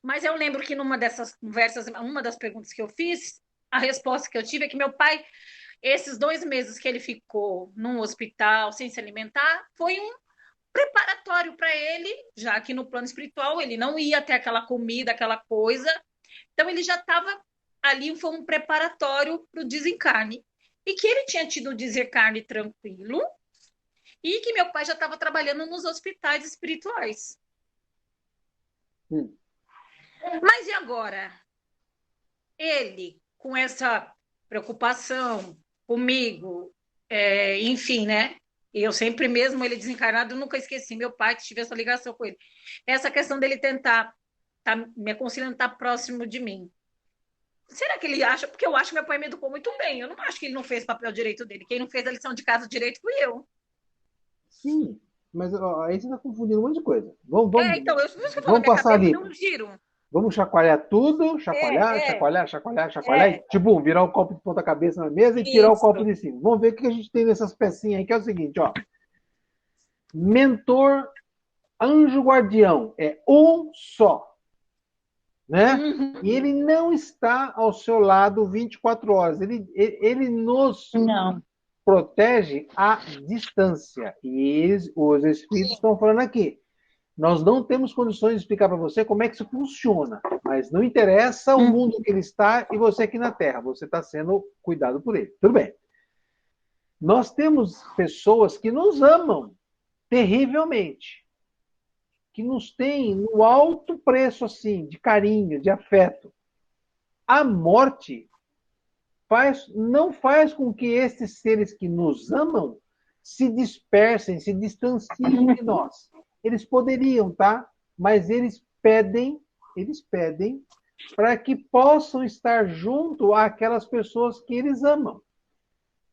[SPEAKER 4] Mas eu lembro que numa dessas conversas, uma das perguntas que eu fiz, a resposta que eu tive é que meu pai, esses 2 meses que ele ficou num hospital sem se alimentar, foi um preparatório para ele, já que no plano espiritual ele não ia ter aquela comida, aquela coisa. Então ele já estava ali, foi um preparatório para o desencarne. E que ele tinha tido um desencarne tranquilo e que meu pai já estava trabalhando nos hospitais espirituais. Mas e agora? Ele, com essa preocupação comigo, enfim, né? E eu sempre, mesmo ele desencarnado, eu nunca esqueci meu pai, que tive essa ligação com ele. Essa questão dele tentar me aconselhando, estar próximo de mim. Será que ele acha? Porque eu acho que meu pai me educou muito bem. Eu não acho que ele não fez o papel direito dele. Quem não fez a lição de casa direito fui eu.
[SPEAKER 1] Sim, mas ó, aí você está confundindo um monte de coisa.
[SPEAKER 4] Então, isso que eu falo,
[SPEAKER 1] vamos
[SPEAKER 4] minha
[SPEAKER 1] passar
[SPEAKER 4] cabeça
[SPEAKER 1] ali.
[SPEAKER 4] deu um giro.
[SPEAKER 1] Vamos chacoalhar tudo, chacoalhar, e, tipo, virar o copo de ponta cabeça na mesa e tirar o copo de cima. Vamos ver o que a gente tem nessas pecinhas aí, que é o seguinte, ó. Mentor, anjo guardião, é um só. Né? E ele não está ao seu lado 24 horas. Ele nos protege à distância. E os espíritos estão falando aqui. Nós não temos condições de explicar para você como é que isso funciona, mas não interessa o mundo que ele está e você aqui na Terra. Você está sendo cuidado por ele. Tudo bem. Nós temos pessoas que nos amam terrivelmente, que nos têm no alto preço, assim, de carinho, de afeto. A morte não faz com que esses seres que nos amam se dispersem, se distanciem de nós. Eles poderiam, tá? Mas eles pedem para que possam estar junto àquelas pessoas que eles amam.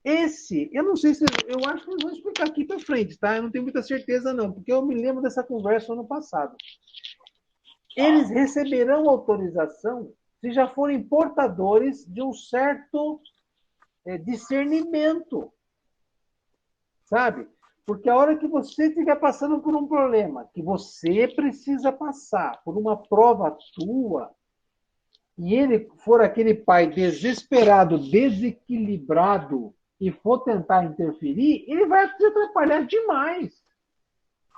[SPEAKER 1] Eu não sei se, eu acho que eles vão explicar aqui para frente, tá? Eu não tenho muita certeza não, porque eu me lembro dessa conversa ano passado. Eles receberão autorização se já forem portadores de um certo discernimento, sabe? Porque a hora que você estiver passando por um problema, que você precisa passar por uma prova tua, e ele for aquele pai desesperado, desequilibrado, e for tentar interferir, ele vai te atrapalhar demais.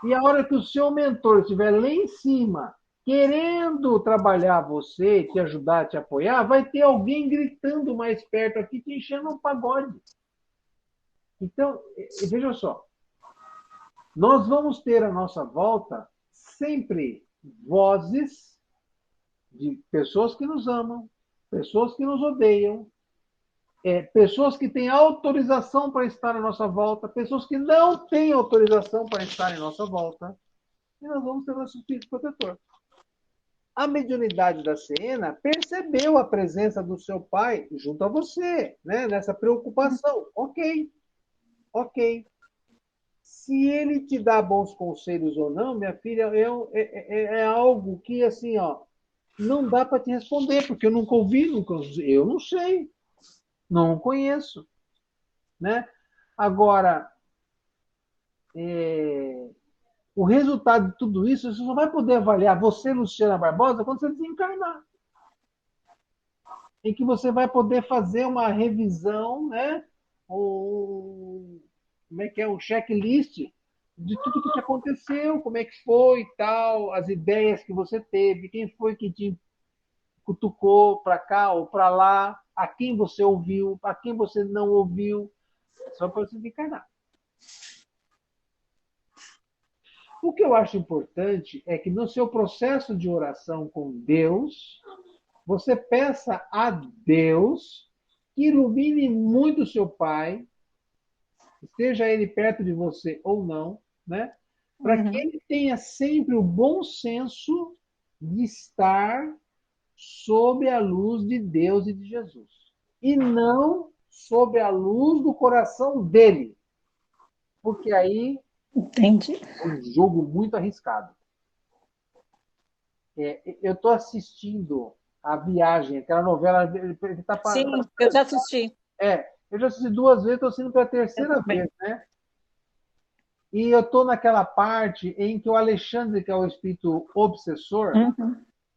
[SPEAKER 1] E a hora que o seu mentor estiver lá em cima, querendo trabalhar você, te ajudar, te apoiar, vai ter alguém gritando mais perto aqui, te enchendo um pagode. Então, veja só, nós vamos ter à nossa volta sempre vozes de pessoas que nos amam, pessoas que nos odeiam, pessoas que têm autorização para estar à nossa volta, pessoas que não têm autorização para estar em nossa volta, e nós vamos ter nosso espírito protetor. A mediunidade da Siena percebeu a presença do seu pai junto a você, né, nessa preocupação. Ok. ok. Se ele te dá bons conselhos ou não, minha filha, é algo que, assim, ó, não dá para te responder, porque eu nunca ouvi, eu não sei, não conheço, né? Agora, o resultado de tudo isso, você só vai poder avaliar você, Luciana Barbosa, quando você desencarnar. Em que você vai poder fazer uma revisão, né? Como é que é? Um checklist de tudo que te aconteceu, como é que foi e tal, as ideias que você teve, quem foi que te cutucou para cá ou para lá, a quem você ouviu, a quem você não ouviu, só para você encarnar. O que eu acho importante é que no seu processo de oração com Deus, você peça a Deus que ilumine muito o seu pai, esteja ele perto de você ou não, né? Para que ele tenha sempre o bom senso de estar sob a luz de Deus e de Jesus. E não sob a luz do coração dele. Porque aí
[SPEAKER 4] Entendi.
[SPEAKER 1] é um jogo muito arriscado. Eu estou assistindo A Viagem, aquela novela que tá
[SPEAKER 4] Sim, eu já assisti.
[SPEAKER 1] eu já assisti 2 vezes, estou assistindo pela terceira vez, né? E eu estou naquela parte em que o Alexandre, que é o espírito obsessor,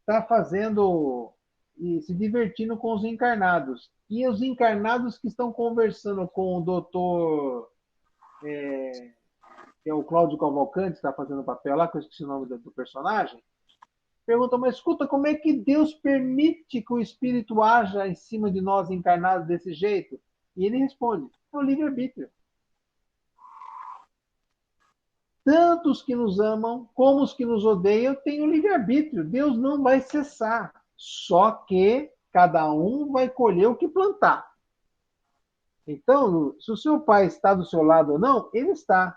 [SPEAKER 1] está fazendo e se divertindo com os encarnados. E os encarnados que estão conversando com o doutor, que é o Cláudio Cavalcante, que está fazendo o papel lá, que eu esqueci o nome do personagem, perguntam, mas escuta, como é que Deus permite que o espírito haja em cima de nós encarnados desse jeito? E ele responde, é o livre-arbítrio. Tanto os que nos amam, como os que nos odeiam, têm o livre-arbítrio. Deus não vai cessar. Só que cada um vai colher o que plantar. Então, se o seu pai está do seu lado ou não, ele está.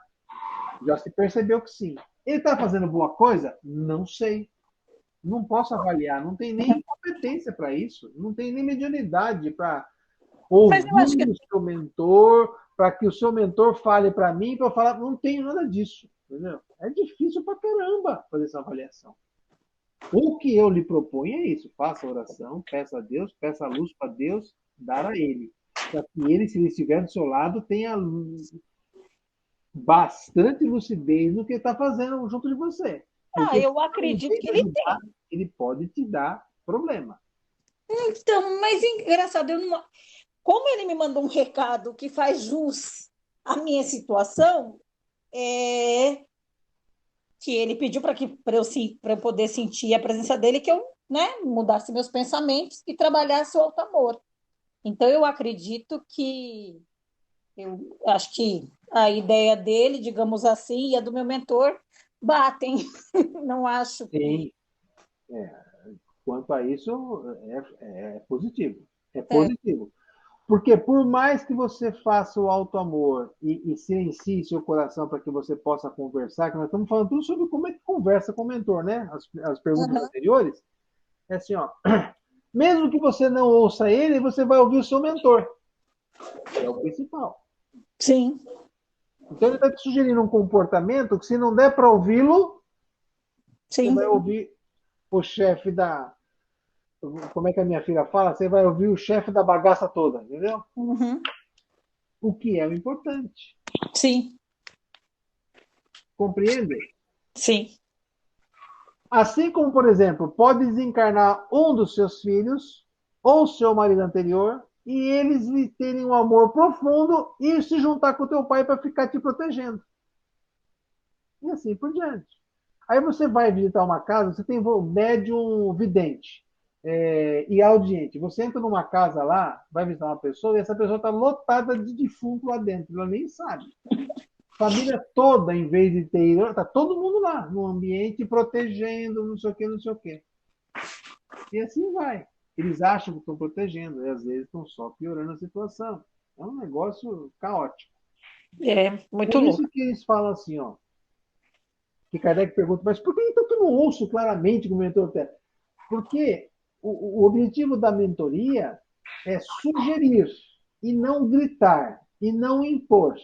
[SPEAKER 1] Já se percebeu que sim. Ele está fazendo boa coisa? Não sei. Não posso avaliar. Não tem nem competência para isso. Não tem nem mediunidade para
[SPEAKER 4] Mas
[SPEAKER 1] ouvir
[SPEAKER 4] eu acho que
[SPEAKER 1] o seu mentor, para que o seu mentor fale para mim, para eu falar. Não tenho nada disso. Entendeu? É difícil para caramba fazer essa avaliação. O que eu lhe proponho é isso: faça oração, peça a Deus, peça a luz para Deus dar a ele. Para que ele, se ele estiver do seu lado, tenha bastante lucidez no que está fazendo junto de você. Porque
[SPEAKER 4] eu
[SPEAKER 1] se ele
[SPEAKER 4] acredito
[SPEAKER 1] vem
[SPEAKER 4] que
[SPEAKER 1] te
[SPEAKER 4] ele
[SPEAKER 1] ajudar,
[SPEAKER 4] tem.
[SPEAKER 1] ele pode te dar problema.
[SPEAKER 4] Então, mas engraçado, como ele me mandou um recado que faz jus à minha situação, que ele pediu para eu poder sentir a presença dele, que eu, né, mudasse meus pensamentos e trabalhasse o alto amor. Então, eu acho que a ideia dele, digamos assim, e a do meu mentor batem. Não acho que.
[SPEAKER 1] Sim. Quanto a isso, é positivo. É positivo. Porque por mais que você faça o alto amor e silencie seu coração para que você possa conversar, que nós estamos falando tudo sobre como é que conversa com o mentor, né? As perguntas anteriores, é assim, ó. Mesmo que você não ouça ele, você vai ouvir o seu mentor. É o principal.
[SPEAKER 4] Sim.
[SPEAKER 1] Então ele está te sugerindo um comportamento que, se não der para ouvi-lo, você
[SPEAKER 4] Sim.
[SPEAKER 1] vai ouvir o chefe da. Como é que a minha filha fala? Você vai ouvir o chefe da bagaça toda, entendeu? O que é o importante.
[SPEAKER 4] Sim.
[SPEAKER 1] Compreende?
[SPEAKER 4] Sim.
[SPEAKER 1] Assim como, por exemplo, pode desencarnar um dos seus filhos ou seu marido anterior e eles lhe terem um amor profundo e se juntar com o teu pai para ficar te protegendo. E assim por diante. Aí você vai visitar uma casa, você tem médium vidente e audiente. Você entra numa casa lá, vai visitar uma pessoa e essa pessoa está lotada de defunto lá dentro, ela nem sabe. Família toda, em vez de ter ido, tá todo mundo lá, no ambiente, protegendo, não sei o que, não sei o que. E assim vai. Eles acham que estão protegendo, e às vezes estão só piorando a situação. É um negócio caótico.
[SPEAKER 4] Muito
[SPEAKER 1] Por
[SPEAKER 4] louco.
[SPEAKER 1] isso que eles falam assim, ó. Que Kardec pergunta, mas por que então tu não ouço claramente como mentor? Porque o objetivo da mentoria é sugerir, e não gritar, e não impor.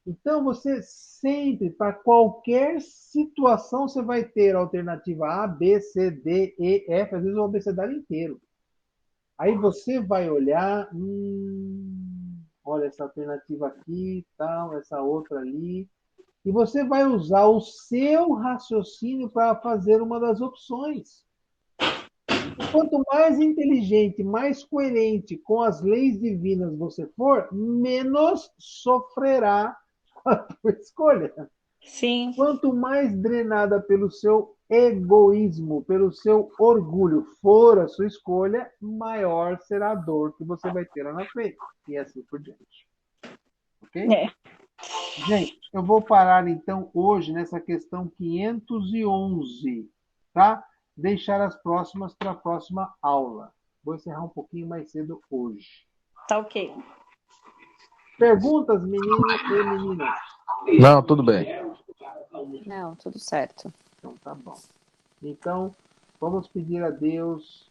[SPEAKER 1] Então, você sempre, para qualquer situação, você vai ter a alternativa A, B, C, D, E, F, às vezes o abecedário inteiro. Aí você vai olhar, olha essa alternativa aqui, tal, essa outra ali, e você vai usar o seu raciocínio para fazer uma das opções. Quanto mais inteligente, mais coerente com as leis divinas você for, menos sofrerá com a tua escolha.
[SPEAKER 4] Sim.
[SPEAKER 1] Quanto mais drenada pelo seu egoísmo, pelo seu orgulho for a sua escolha, maior será a dor que você vai ter lá na frente. E assim por diante. Ok?
[SPEAKER 4] É.
[SPEAKER 1] Gente, eu vou parar então hoje nessa questão 511, tá? Deixar as próximas para a próxima aula. Vou encerrar um pouquinho mais cedo hoje.
[SPEAKER 4] Tá ok.
[SPEAKER 1] Perguntas, meninos e meninas?
[SPEAKER 3] Não, tudo bem.
[SPEAKER 2] Não, tudo certo.
[SPEAKER 1] Então tá bom. Então, vamos pedir a Deus